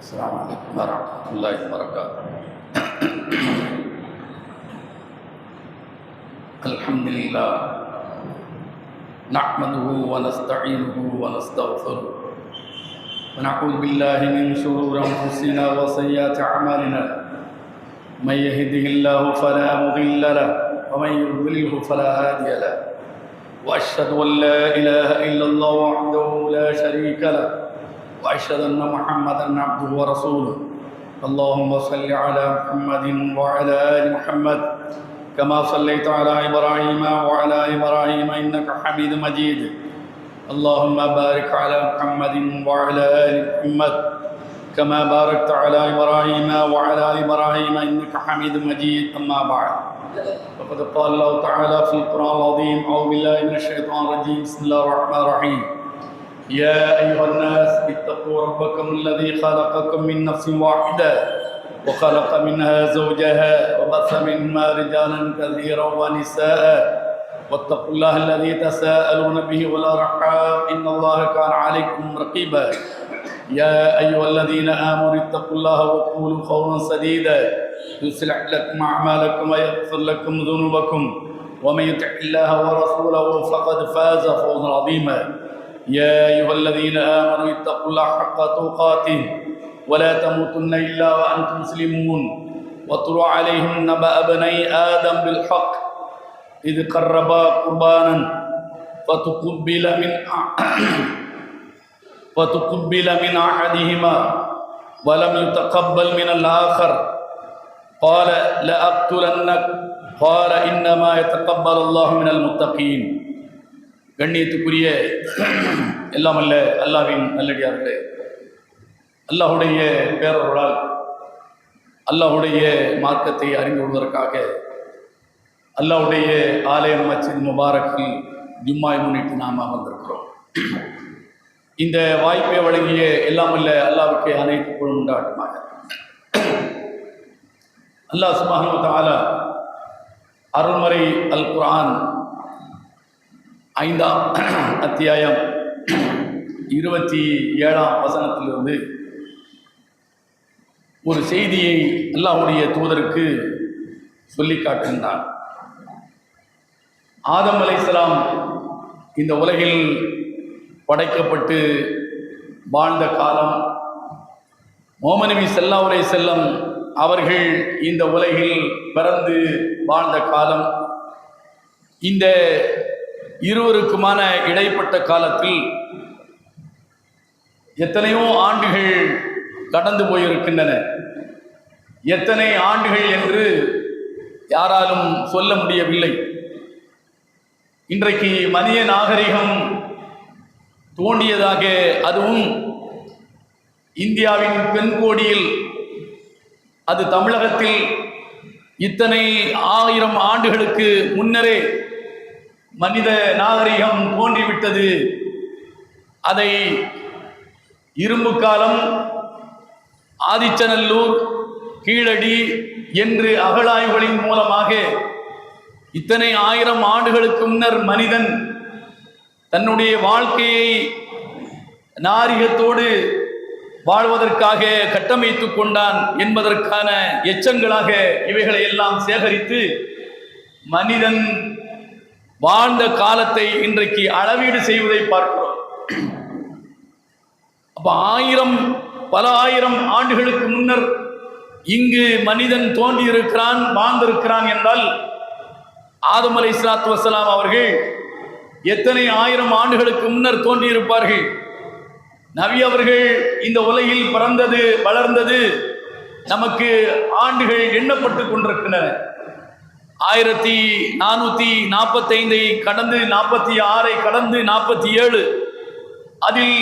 السلام عليكم ورحمة الله وبركاته. الحمد لله نحمده ونستعينه ونستغفره ونعوذ بالله من شرور أنفسنا وسيئات أعمالنا. من يهده الله فلا مضل له ومن يضلله فلا هادي له. وأشهد أن لا إله إلا الله وحده لا شريك له وأشهد أن محمدًا عبده ورسوله. اللهم صل على محمد وعلى آل محمد كما صليت على إبراهيم وعلى إبراهيم إنك حميد مجيد. اللهم بارك على محمد وعلى آل محمد كما باركت على إبراهيم وعلى إبراهيم إنك حميد مجيد. أما بعد، فقد قال الله تعالى في القرآن العظيم: أعوذ بالله من الشيطان الرجيم. بسم الله الرحمن الرحيم. يا أيها الناس اتقوا ربكم الذي خلقكم من نفس واحدة وخلق منها زوجها وبث منهما رجالا كثيرا ونساء واتقوا الله الذي تساءلون به والأرحام إن الله كان عليكم رقيبا. يا أيها الذين آمنوا اتقوا الله وقولوا قولا سديدا يصلح لكم أعمالكم ويغفر لكم ذنوبكم ومن يطع الله ورسوله فقد فاز فوزا عظيما. يا أيها الذين آمنوا اتقوا الله حق تقاته ولا تموتن إلا وأنتم مسلمون. واتلوا عليهم نبأ بني آدم بالحق إذ قربا قربانا فتقبل من أحدهما ولم يتقبل من الآخر قال لأقتلنك قال إنما يتقبل الله من المتقين. கண்ணியத்துக்குரிய எல்லாம் அல்ல அல்லாஹ்வின் நல்லடியார்களே, அல்லாஹுடைய பேரருளால் அல்லாஹுடைய மார்க்கத்தை அறிந்து கொள்வதற்காக அல்லாஹுடைய ஆலயம் மஸ்ஜித் முபாரக்கில் ஜும்மாவை முன்னிட்டு நாம் அமர்ந்திருக்கிறோம். இந்த வாய்ப்பை வழங்கிய எல்லாம் அல்ல அல்லாஹ்வுக்கு அனைத்து புகழும் உண்டாகட்டுமாக. அல்லாஹ் சுப்ஹானஹு வ தஆலா அருள்மறை அல் குர்ஆன் 5ஆம் அத்தியாயம் 27ஆம் வசனத்திலிருந்து ஒரு செய்தியை அல்லாஹ்வுடைய தூதருக்கு சொல்லி காட்டுகின்றார். ஆதம் அலைஹிஸ்ஸலாம் இந்த உலகில் படைக்கப்பட்டு வாழ்ந்த காலம், முஹம்மது நபி ஸல்லல்லாஹு அலைஹி வஸல்லம் அவர்கள் இந்த உலகில் பிறந்து வாழ்ந்த காலம், இந்த இருவருக்குமான இடைப்பட்ட காலத்தில் எத்தனையோ ஆண்டுகள் கடந்து போயிருக்கின்றன. எத்தனை ஆண்டுகள் என்று யாராலும் சொல்ல முடியவில்லை. இன்றைக்கு மனித நாகரிகம் தோண்டியதாக, அதுவும் இந்தியாவின் தென்கோடியில், அது தமிழகத்தில் இத்தனை 1000 ஆண்டுகளுக்கு முன்னரே மனித நாகரிகம் தோன்றிவிட்டது. அதை இரும்பு காலம், ஆதிச்சநல்லூர், கீழடி என்று அகழாய்வுகளின் மூலமாக இத்தனை 1000 ஆண்டுகளுக்கு முன்னர் மனிதன் தன்னுடைய வாழ்க்கையை நாகரிகத்தோடு வாழ்வதற்காக கட்டமைத்து கொண்டான் என்பதற்கான எச்சங்களாக இவைகளை எல்லாம் சேகரித்து மனிதன் வாழ்ந்த காலத்தை இன்றைக்கு அளவீடு செய்வதை பார்க்கிறோம். அப்ப பல ஆயிரம் ஆண்டுகளுக்கு முன்னர் இங்கு மனிதன் தோன்றியிருக்கிறான், வாழ்ந்திருக்கிறான் என்றால் ஆதம் அலைஹிஸ்ஸலாத்து வஸ்ஸலாம் அவர்கள் எத்தனை 1000 ஆண்டுகளுக்கு முன்னர் தோன்றியிருப்பார்கள். நபி அவர்கள் இந்த உலகில் பிறந்தது, வளர்ந்தது நமக்கு ஆண்டுகள் எண்ணப்பட்டு கொண்டிருக்கின்றன. 1445 கடந்து 46 கடந்து 47, அதில்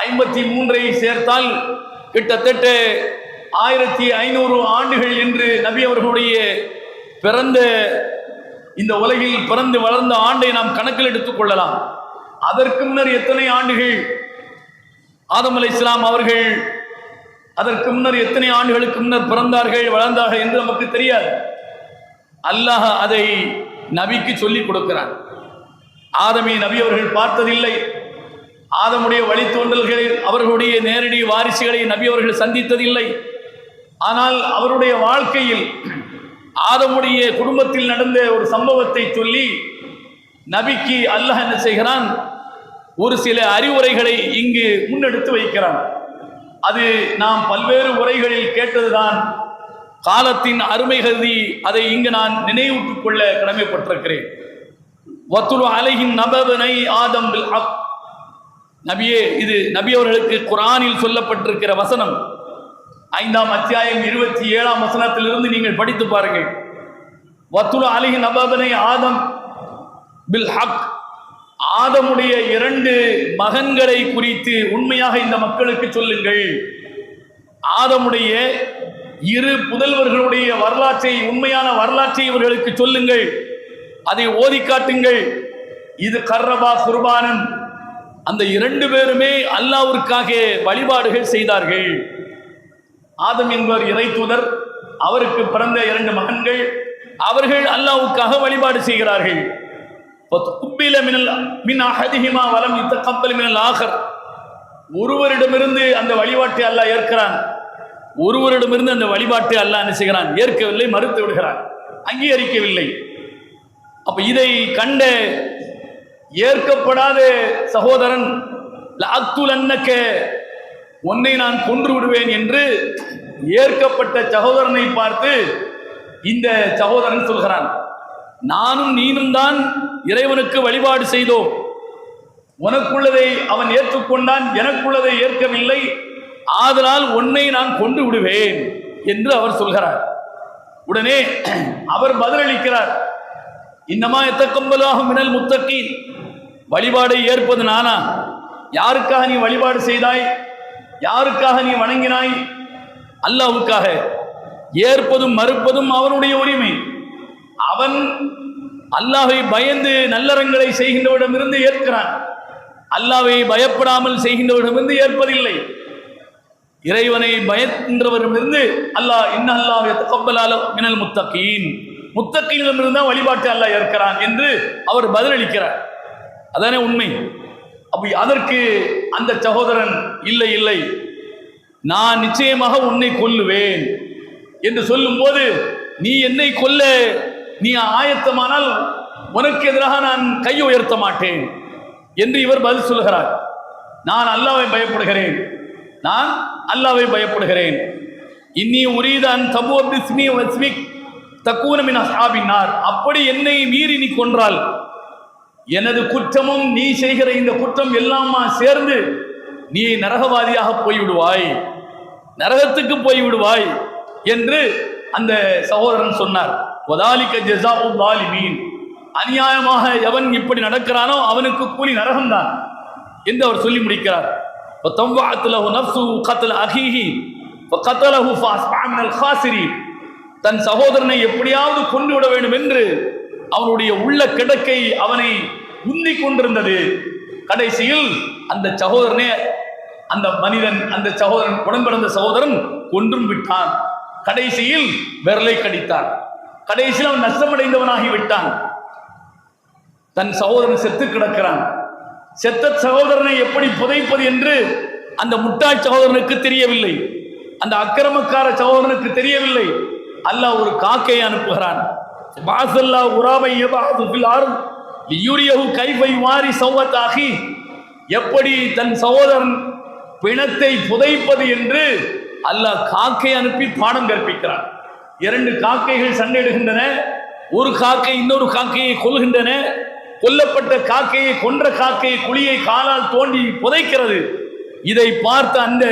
53 சேர்த்தால் கிட்டத்தட்ட 1500 ஆண்டுகள் என்று நபி அவர்களுடைய பிறந்த இந்த உலகில் பிறந்து வளர்ந்த ஆண்டை நாம் கணக்கில் எடுத்துக் கொள்ளலாம். அதற்கு முன்னர் எத்தனை ஆண்டுகள் ஆதம் அலைஹிஸ்ஸலாம் அவர்கள் அதற்கு முன்னர் எத்தனை ஆண்டுகளுக்கு முன்னர் பிறந்தார்கள், வளர்ந்தார்கள் என்று நமக்கு தெரியாது. அல்லாஹ் அதை நபிக்கு சொல்லிக் கொடுக்கிறான். ஆதமை நபி அவர்கள் பார்த்ததில்லை, ஆதமுடைய வழித்தோன்றல்களில் அவர்களுடைய நேரடி வாரிசுகளை நபி அவர்கள் சந்தித்ததில்லை. ஆனால் அவருடைய வாழ்க்கையில் ஆதமுடைய குடும்பத்தில் நடந்த ஒரு சம்பவத்தை சொல்லி நபிக்கு அல்லாஹ் என்ன செய்கிறான், ஒரு சில அறிவுரைகளை இங்கு முன்னெடுத்து வைக்கிறான். அது நாம் பல்வேறு உரைகளில் கேட்டதுதான். காலத்தின் அருமை கருதி அதை இங்கு நான் நினைவூட்டிக் கொள்ள கடமைப்பட்டிருக்கிறேன். வத்துலு அலைஹின் நபவனை ஆதம் பில் ஹக். நபியே, இது நபி அவர்களுக்கு குர்ஆனில் சொல்லப்பட்டிருக்கிற வசனம். 5ஆம் அத்தியாயம் 27ஆம் வசனத்திலிருந்து நீங்கள் படித்து பாருங்கள். வத்துலு அலைஹின் நபவனை ஆதம் பில் ஹக். ஆதமுடைய 2 மகன்களை குறித்து உண்மையாக இந்த மக்களுக்கு சொல்லுங்கள். ஆதமுடைய 2 புதல்வர்களுடைய வரலாற்றை, உண்மையான வரலாற்றை இவர்களுக்கு சொல்லுங்கள், அதை ஓதி காட்டுங்கள். இது கர்ரபா குர்பானன். அந்த 2 பேருமே அல்லாஹ்விற்காக வழிபாடுகள் செய்தார்கள். ஆதம் என்பவர் இறை தூதர், அவருக்கு பிறந்த 2 மகன்கள், அவர்கள் அல்லாஹ்வுக்காக வழிபாடு செய்கிறார்கள். ஒருவரிடமிருந்து அந்த வழிபாட்டை அல்லாஹ் ஏற்கிறான், ஒருவரிடமிருந்து அந்த வழிபாட்டை அல்லாஹ் என்ன செய்கிறான், ஏற்கவில்லை, மறுத்து விடுகிறான், அங்கீகரிக்கவில்லை. அப்ப இதை கண்ட ஏற்கப்படாத சகோதரன் லஅக்துலன்னக, உன்னை நான் கொன்று விடுவேன் என்று ஏற்கப்பட்ட சகோதரனை பார்த்து இந்த சகோதரன் சொல்கிறான், நானும் நீனும் தான் இறைவனுக்கு வழிபாடு செய்தோம், உனக்குள்ளதை அவன் ஏற்றுக்கொண்டான், எனக்குள்ளதை ஏற்கவில்லை, ஆதலால் உன்னை நான் கொன்று விடுவேன் என்று அவர் சொல்கிறார். உடனே அவர் பதிலளிக்கிறார், இன்னமா யத்தகப்பலு மினல் முத்தகீன். வழிபாடை ஏற்பது நானா? யாருக்காக நீ வழிபாடு செய்தாய்? யாருக்காக நீ வணங்கினாய்? அல்லாஹ்வுக்காக. ஏற்பதும் மறுப்பதும் அவனுடைய உரிமை. அவன் அல்லாஹ்வை பயந்து நல்லறங்களை செய்கின்றவரிடமிருந்து ஏற்கிறான், அல்லாஹ்வை பயப்படாமல் செய்கின்றவரிடமிருந்து ஏற்பதில்லை. இறைவனை பயக்கின்றவரிடமிருந்து அல்லாஹ் இன்னல்லாஹ் யத்தகப்பலு மினல் முத்தகீன், முத்தகீனிடமிருந்து தான் வழிபாட்டை அல்லாஹ் ஏற்கிறான் என்று அவர் பதிலளிக்கிறார். அதானே உண்மை. அப்ப அதற்கு அந்த சகோதரன், இல்லை இல்லை, நான் நிச்சயமாக உன்னை கொல்லுவேன் என்று சொல்லும்போது, நீ என்னை கொல்ல நீ ஆயத்தமானால் உனக்கு எதிராக நான் கை உயர்த்த மாட்டேன் என்று இவர் பதில் சொல்கிறார். நான் அல்லாஹ்வை பயப்படுகிறேன், நான் அல்லாஹ்வை பயப்படுகிறேன். இன்னி உரீதான் தபு பிஸ்மி வஸ்மிக் தக்கூன மின் அஸ்ஹாபின் நார். அப்படி என்னை மீறி நீ கொன்றால் எனது குற்றமும் நீ செய்கிற இந்த குற்றம் எல்லாமா சேர்ந்து நீ நரகவாதியாக போய்விடுவாய், நரகத்துக்கு போய்விடுவாய் என்று அந்த சகோதரன் சொன்னார். வதாலிக ஜஸாஉ ஸாலிமீன். அநியாயமாக எவன் இப்படி நடக்கிறானோ அவனுக்கு கூலி நரகம்தான் என்று அவர் சொல்லி முடிக்கிறார். வதவஅத் லஹு நஃப்ஸுஹு கத்ல அஹீஹி ஃபகதலஹு ஃபஅஸ்பஹ மினல் காஸிரீன். தன் சகோதரனை எப்படியாவது கொண்டு விட வேண்டும் என்று அவனுடைய உள்ள கிடக்கை அவனை உந்தி கொண்டிருந்தது. கடைசியில் அந்த சகோதரனே, அந்த மனிதன், அந்த சகோதரன், உடன்பிறந்த சகோதரன் கொன்றும் விட்டான். கடைசியில் விரலை கடித்தான். கடைசியில் அவன் நஷ்டமடைந்தவனாகி விட்டான். தன் சகோதரன் செத்து கிடக்கிறான். செத்த சகோதரனை எப்படி புதைப்பது என்று அந்த முட்டாள் சகோதரனுக்கு தெரியவில்லை, அந்த அக்கிரமக்கார சகோதரனுக்கு தெரியவில்லை. அல்லாஹ் ஒரு காக்கையை அனுப்புகிறான். எப்படி தன் சகோதரன் பிணத்தை புதைப்பது என்று அல்லாஹ் காக்கை அனுப்பி பாடம் கற்பிக்கிறான். 2 காக்கைகள் சண்டையிடுகின்றன. ஒரு காக்கை இன்னொரு காக்கையை கொல்கின்றன. கொல்லப்பட்ட காக்கையை, கொன்ற காக்கையை குழியை காலால் தோண்டி புதைக்கிறது. இதை பார்த்த அந்த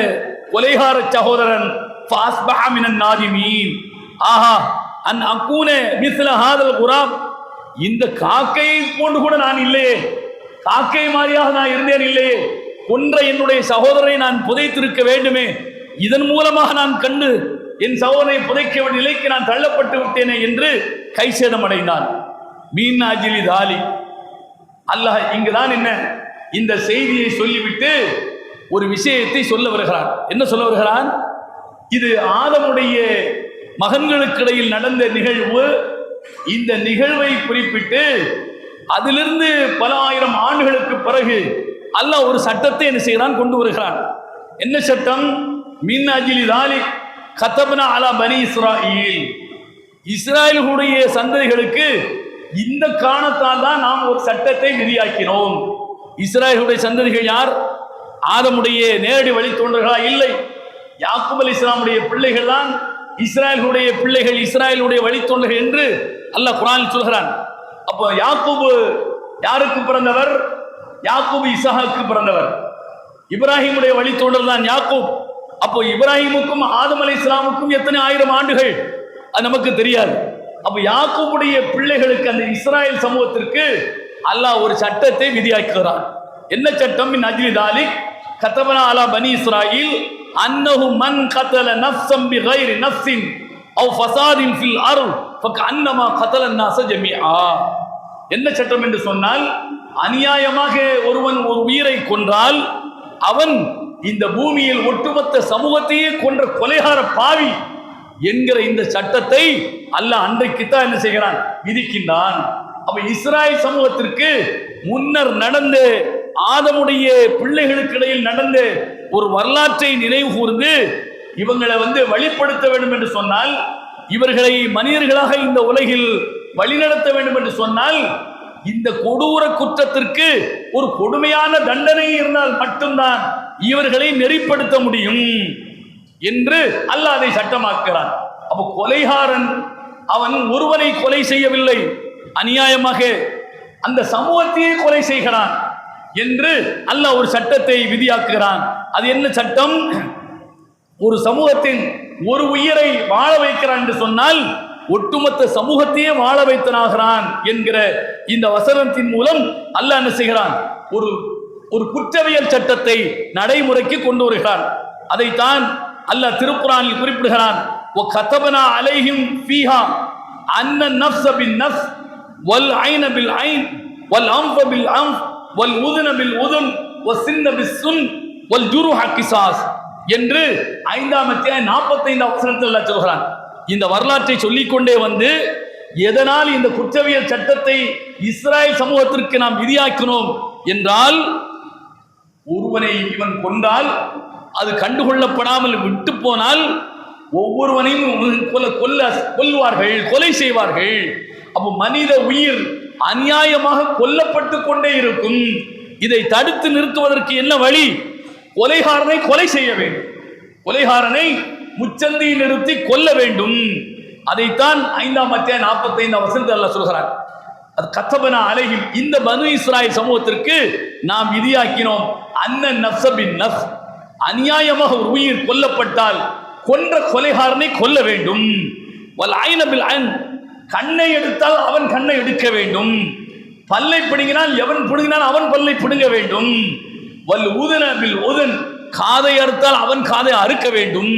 கொலைகார சகோதரன் ஃபஅஸ்பஹ மினன் நாதிமீன். ஆஹா, அன் அகூன மிஸ்ல ஹாதல் குராப். இந்த காக்கையை போன்று கூட நான் இல்லையே, காக்கை மாதிரியாக நான் இருந்தேன் இல்லையே, கொன்ற என்னுடைய சகோதரனை நான் புதைத்திருக்க வேண்டுமே, இதன் மூலமாக நான் கண்டு என் சகோதரனை புதைக்க வேண்டிய நிலைக்கு நான் தள்ளப்பட்டு விட்டேனே என்று கை சேதம் அடைந்தான். மீன் அஜிலி தாலி. அல்லாஹ் இங்குதான் என்ன இந்த செய்தியை சொல்லிவிட்டு ஒரு விஷயத்தை சொல்ல வருகிறான். என்ன சொல்ல வருகிறான்? இது ஆதமுடைய மகன்களுக்கு இடையில் நடந்த நிகழ்வு. இந்த நிகழ்வை குறிப்பிட்டு அதிலிருந்து பல ஆயிரம் ஆண்டுகளுக்கு பிறகு அல்லாஹ் ஒரு சட்டத்தை என்ன செய்கிறான், கொண்டு வருகிறான். என்ன சட்டம்? மின் அஜிலி தாலிக் கதப்னா அலா பனி இஸ்ராயில், இஸ்ராயலுடைய சந்ததிகளுக்கு இந்த காரணத்தால் தான் நாம் ஒரு சட்டத்தை விதியாக்கினோம். இஸ்ராயலுடைய சந்ததிகள் யார்? ஆதமுடைய நேரடி வழித்தோன்றர்களா? இல்லை, யாக்கூப் அலைஹிஸ்ஸலாமுடைய பிள்ளைகள் தான் இஸ்ராயலுடைய பிள்ளைகள், இஸ்ராயலுடைய வழித்தோன்றர்கள் என்று அல்லாஹ் குர்ஆனில் சொல்கிறான். அப்போ யாக்கூப் யாருக்கு பிறந்தவர்? யாக்கூப் இஸ்ஹாக்கு பிறந்தவர். இப்ராஹிமுடைய வழித்தோன்றல் தான் யாக்கூப். அப்போ இப்ராஹிமுக்கும் ஆதம் அலைஹிஸ்ஸலாமுக்கும் எத்தனை ஆயிரம் ஆண்டுகள் அது நமக்கு தெரியாது. அப்ப யாக்கூபுடைய பிள்ளைகளுக்கு, அந்த இஸ்ராயல் சமூகத்திற்கு அல்லாஹ் ஒரு சட்டத்தை விதியாக்குகிறான். என்ன சட்டம்? மின் அஜ்லி தாலிக் கதபனா அலா பனி இஸ்ராயில் அன்னஹு மன் கதல நஃப்ஸன் பிகைரி நஃப்ஸின் அவ் ஃபஸாதின் ஃபில் அர்த் ஃபகஅன்னமா கதலன் நாஸ ஜமீஆ. என்ன சட்டம் என்று சொன்னால், அநியாயமாக ஒருவன் ஒரு உயிரை கொன்றால் அவன் இந்த பூமியில் ஒட்டுமொத்த சமூகத்தையே கொன்ற கொலைகார பாவி என்கிற இந்த சட்டத்தை அல்லாஹ் அன்றைக்குத்தான் என்ன செய்கிறான், விதிக்கின்றான். அப்ப இஸ்ராயல் சமூகத்திற்கு முன்னர் நடந்த ஆதமுடைய பிள்ளைகளுக்கு இடையில் நடந்த ஒரு வரலாற்றை நினைவு கூர்ந்து இவங்களை வழிப்படுத்த வேண்டும் என்று சொன்னால், இவர்களை மனிதர்களாக இந்த உலகில் வழிநடத்த வேண்டும் என்று சொன்னால், இந்த கொடூர குற்றத்திற்கு ஒரு கொடுமையான தண்டனை இருந்தால் மட்டும்தான் இவர்களை நெறிப்படுத்த முடியும் என்று அல்லாஹ் அதை சட்டமாக்குகிறான். அப்ப கொலைகாரன் அவன் ஒருவனை கொலை செய்யவில்லை, அநியாயமாக அந்த சமூகத்தையே கொலை செய்கிறான் என்று அல்லாஹ் ஒரு சட்டத்தை விதியாக்குகிறான். அது என்ன சட்டம்? ஒரு சமூகத்தின் ஒரு உயிரை வாழ வைக்கிறான் என்று சொன்னால் ஒட்டுமொத்த சமூகத்தையே வாழ வைத்தனாகிறான் என்கிற இந்த வசனத்தின் மூலம் அல்லாஹ் என்ன செய்கிறான், ஒரு குற்றவியல் சட்டத்தை நடைமுறைக்கு கொண்டு வருகிறான். அதைத்தான் அல்லாஹ் திருக்குர்ஆனில் குறிப்பிடுகிறான். وَكَتَبْنَا عَلَيْهِمْ فِيهَا أَنَّ النَّفْسَ بِالنَّفْسِ وَالْعَيْنَ بِالْعَيْنِ وَالْأَنْفَ بِالْأَنْفِ وَالْأُذُنَ بِالْأُذُنِ وَالسِّنَّ بِالسِّنِّ وَالْجُرُحَ قِصَاص என்று 5ஆம் அத்தியாயம் 45ஆம் வசனத்தில் அல்லாஹ் சொல்கிறான். இந்த வரலாற்றை சொல்லிக்கொண்டே எதனால் இந்த குற்றவியல் சட்டத்தை இஸ்ராயல் சமூகத்திற்கு நாம் விதியாக்கினோம் என்றால், ஒருவனை இவன் கொண்டால் அது கண்டுகொள்ளப்படாமல் விட்டு போனால் ஒவ்வொருவனையும் கொல்வார்கள், கொலை செய்வார்கள். அப்போ மனித உயிர் அநியாயமாக கொல்லப்பட்டு கொண்டே இருக்கும். இதை தடுத்து நிறுத்துவதற்கு என்ன வழி? கொலைகாரனை கொலை செய்ய வேண்டும், கொலைகாரனை முச்சந்தியில் நிறுத்தி கொல்ல வேண்டும். அதைத்தான் 5ஆம் அத்தியாயம் 45ஆம் வசனத்தில் அல்லாஹ் சொல்கிறார். அது கத்தபனா அலைஹிம், இந்த பனு இஸ்ராயல் சமூகத்திற்கு நாம் விதியாக்கினோம். அன்னன் நஃப்ஸ பின் நஃப்ஸ், அநியாயமாக ஒரு உயிர் கொல்லப்பட்டால் கொன்ற கொலைகாரனை கொல்ல வேண்டும். வல் ஐன பில் ஐன், கண்ணை எடுத்தால் அவன் கண்ணை எடுக்க வேண்டும். பல்லை பிடுங்கினால் எவன் பிடுங்கினால் அவன் பல்லை பிடுங்க வேண்டும். வல் உதுன பில் உதுன், காதை அறுத்தால் அவன் காதை அறுக்க வேண்டும்.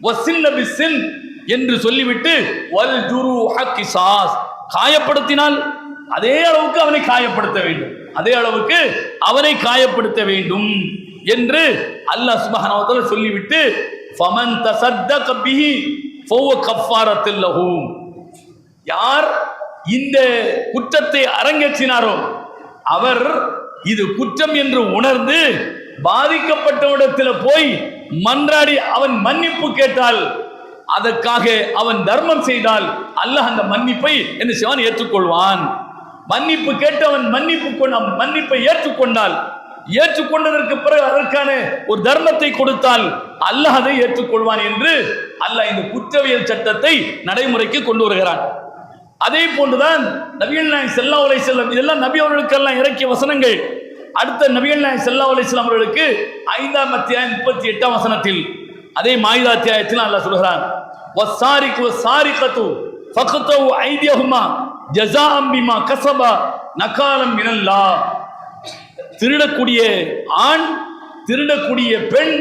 வசின்ன பிஸ்ஸின் என்று சொல்லிவிட்டு வல் ஜுருஹ கிஸாஸ், காயப்படுத்தினால் அதே அளவுக்கு அவனை காயப்படுத்த வேண்டும், அதே அளவுக்கு அவனை காயப்படுத்த வேண்டும் என்று அல்லாஹ் சுப்ஹானஹு வ தஆலா சொல்லிவிட்டு ஃபமன் தஸத்தக பிஹி ஃபஹுவ கஃபாரத்துல் லஹு, யார் இந்த குற்றத்தை அரங்கேற்றினாரோ அவர் இது குற்றம் என்று உணர்ந்து பாதிக்கப்பட்டவனிடத்தில் போய் மன்றாடி அவன் மன்னிப்பு கேட்டால், அதற்காக அவன் தர்மம் செய்தால் அல்லாஹ் அந்த மன்னிப்பை என்ன செய்வான், ஏற்றுக்கொள்வான். மன்னிப்பு கேட்டவன் மன்னிப்பை ஏற்றுக்கொண்டால், ஏற்றுக்கொண்டதற்கு பிறகு அதற்கான ஒரு தர்மத்தை கொடுத்தால் அல்லாஹ் அதை ஏற்றுக்கொள்வான் என்று அல்லாஹ் இந்த குற்றவியல் சட்டத்தை நடைமுறைக்கு கொண்டு வருகிறான். அதே போன்றுதான் நபிகள் நாயகம் ஸல்லல்லாஹு அலைஹி வஸல்லம், இதெல்லாம் நபி அவர்களுக்கெல்லாம் இறக்கிய வசனங்கள். அடுத்த நபிகள் நாயகம் ஸல்லல்லாஹு அலைஹி வஸல்லம் அவர்களுக்கு 5ஆம் அத்தியாயம் 38ஆம் வசனத்தில், அதே மாயிதா அத்தியாயத்தில் அல்லாஹ் சொல்கிறான், வஸ்ஸாரிகு வஸ்ஸாரிகத்து ஃபக்தவு ஐதியஹுமா ஜஸாஅம் பிமா கஸபா நகாலம் மினல்லாஹ், திருடக்கூடிய ஆண் திருடக்கூடிய பெண்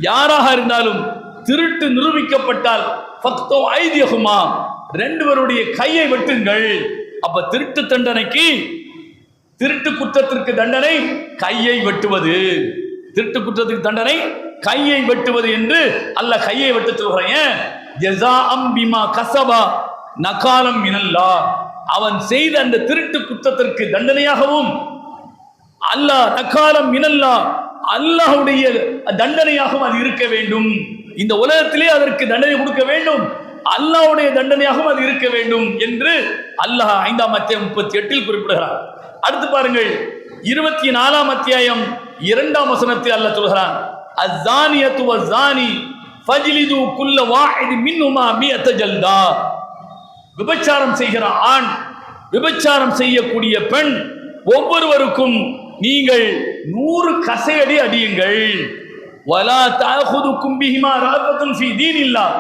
யாராக இருந்தாலும் திருட்டு நிரூபிக்கப்பட்டால் ஃபக்தவு ஐதியஹுமா, ரெண்டு பேருடைய கையை வெட்டுங்கள். அப்ப திருட்டு தண்டனைக்கு, திருட்டு குற்றத்திற்கு தண்டனை கையை வெட்டுவது, திருட்டு குற்றத்திற்கு தண்டனை கையை வெட்டுவது என்று அல்லாஹ் கையை வெட்ட சொல்கிறேன். ஜஸாஅம் பிமா கஸபா நகாலம் மினல்லாஹ், அவன் செய்த அந்த திருட்டு குற்றத்திற்கு தண்டனையாகவும் அல்லாஹ் நக்காலம் மினல்லா, அல்லாஹ்வுடைய தண்டனையாகவும் அது இருக்க வேண்டும். இந்த உலகத்திலே அதற்கு தண்டனை கொடுக்க வேண்டும், அல்லாஹ்வுடைய தண்டனையாகவும் அது இருக்க வேண்டும் என்று அல்லாஹ் 5ஆம் அத்தியாயம் 38 குறிப்பிடுகிறார். அடுத்து பாருங்கள், 24ஆம் அத்தியாயம் 2ஆம் வசனத்தில் அல்லாஹ் சொல்கிறான், அஸ்ஸானியத்து வஸ்ஸானி ஃபஜ்லிது குல்ல வாஹித் மின்ஹுமா மிஅத ஜல்தா. விபச்சாரம் செய்கிற ஆண், விபச்சாரம் செய்யக்கூடிய பெண், ஒவ்வொருவருக்கும் நீங்கள் 100 கசையடி அடியுங்கள். வலா தஅஹுதுக்கும் பிஹிமா ரஅஃபத்துன் ஃபீ தீனில்லாஹ்.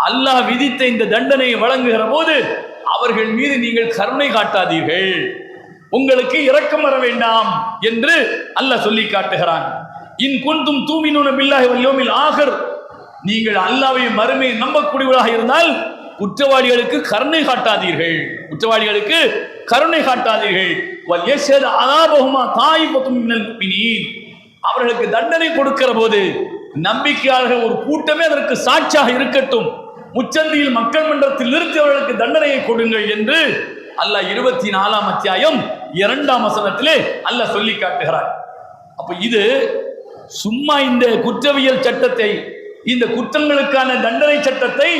அல்லாஹ் விதித்த இந்த தண்டனையை வழங்குகிற போது அவர்கள் மீது நீங்கள் கருணை காட்டாதீர்கள், உங்களுக்கு இரக்கம் வர வேண்டாம் என்று அல்லாஹ் சொல்லி காட்டுகிறான். இன் குன்தும் தூமினூன பில்லாஹி வல் யௌமில் ஆகிர், நீங்கள் அல்லாஹ்வையும் மறுமையை நம்பக்கூடியவர்களாக இருந்தால் குற்றவாளிகளுக்கு கருணை காட்டாதீர்கள், குற்றவாளிகளுக்கு கருணை காட்டாதீர்கள். வல் யஷ்ஹது அஸாபஹுமா தாயிஃபத்தும் மினல் முஃமினீன், அவர்களுக்கு தண்டனை கொடுக்கிற போது நம்பிக்கையாளர்கள் ஒரு கூட்டமே அதற்கு சாட்சியாக இருக்கட்டும், முச்சந்தியில் மக்கள் மன்றத்தில் நிறுத்தி அவர்களுக்கு தண்டனையை கொடுங்கள் என்று அல்லாஹ் 24ஆம் அத்தியாயம் 2ஆம் வசனத்திலே அல்லாஹ் சொல்லி காட்டுகிறார். அப்ப இது சும்மா இந்த குற்றவியல் சட்டத்தை, இந்த குற்றங்களுக்கான தண்டனை சட்டத்தை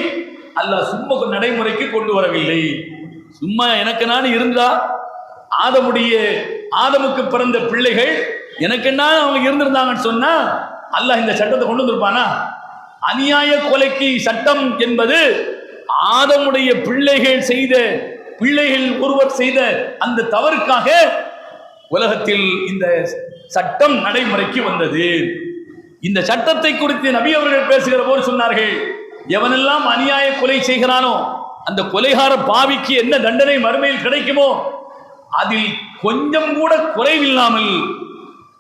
அல்லாஹ் சும்மா நடைமுறைக்கு கொண்டு வரவில்லை. சும்மா எனக்கு நான் இருந்தா ஆதமுக்கு பிறந்த பிள்ளைகள் எனக்கு என்ன அவங்க இருந்திருந்தாங்கன்னு சொன்னா அல்லாஹ் இந்த சட்டத்தை கொண்டு வந்திருப்பானா? அநியாய கொலைக்கு சட்டம் என்பது ஆதமுடைய பிள்ளைகள் ஒருவர் செய்த அந்த தவறுக்காக உலகத்தில் இந்த சட்டம் நடைமுறைக்கு வந்தது. இந்த சட்டத்தை குறித்து நபி அவர்கள் பேசுகிற போது சொன்னார்கள், எவனெல்லாம் அநியாய கொலை செய்கிறானோ அந்த கொலைகார பாவிக்கு என்ன தண்டனை மறுமையில் கிடைக்குமோ அதில் கொஞ்சம் கூட குறைவில்லாமல்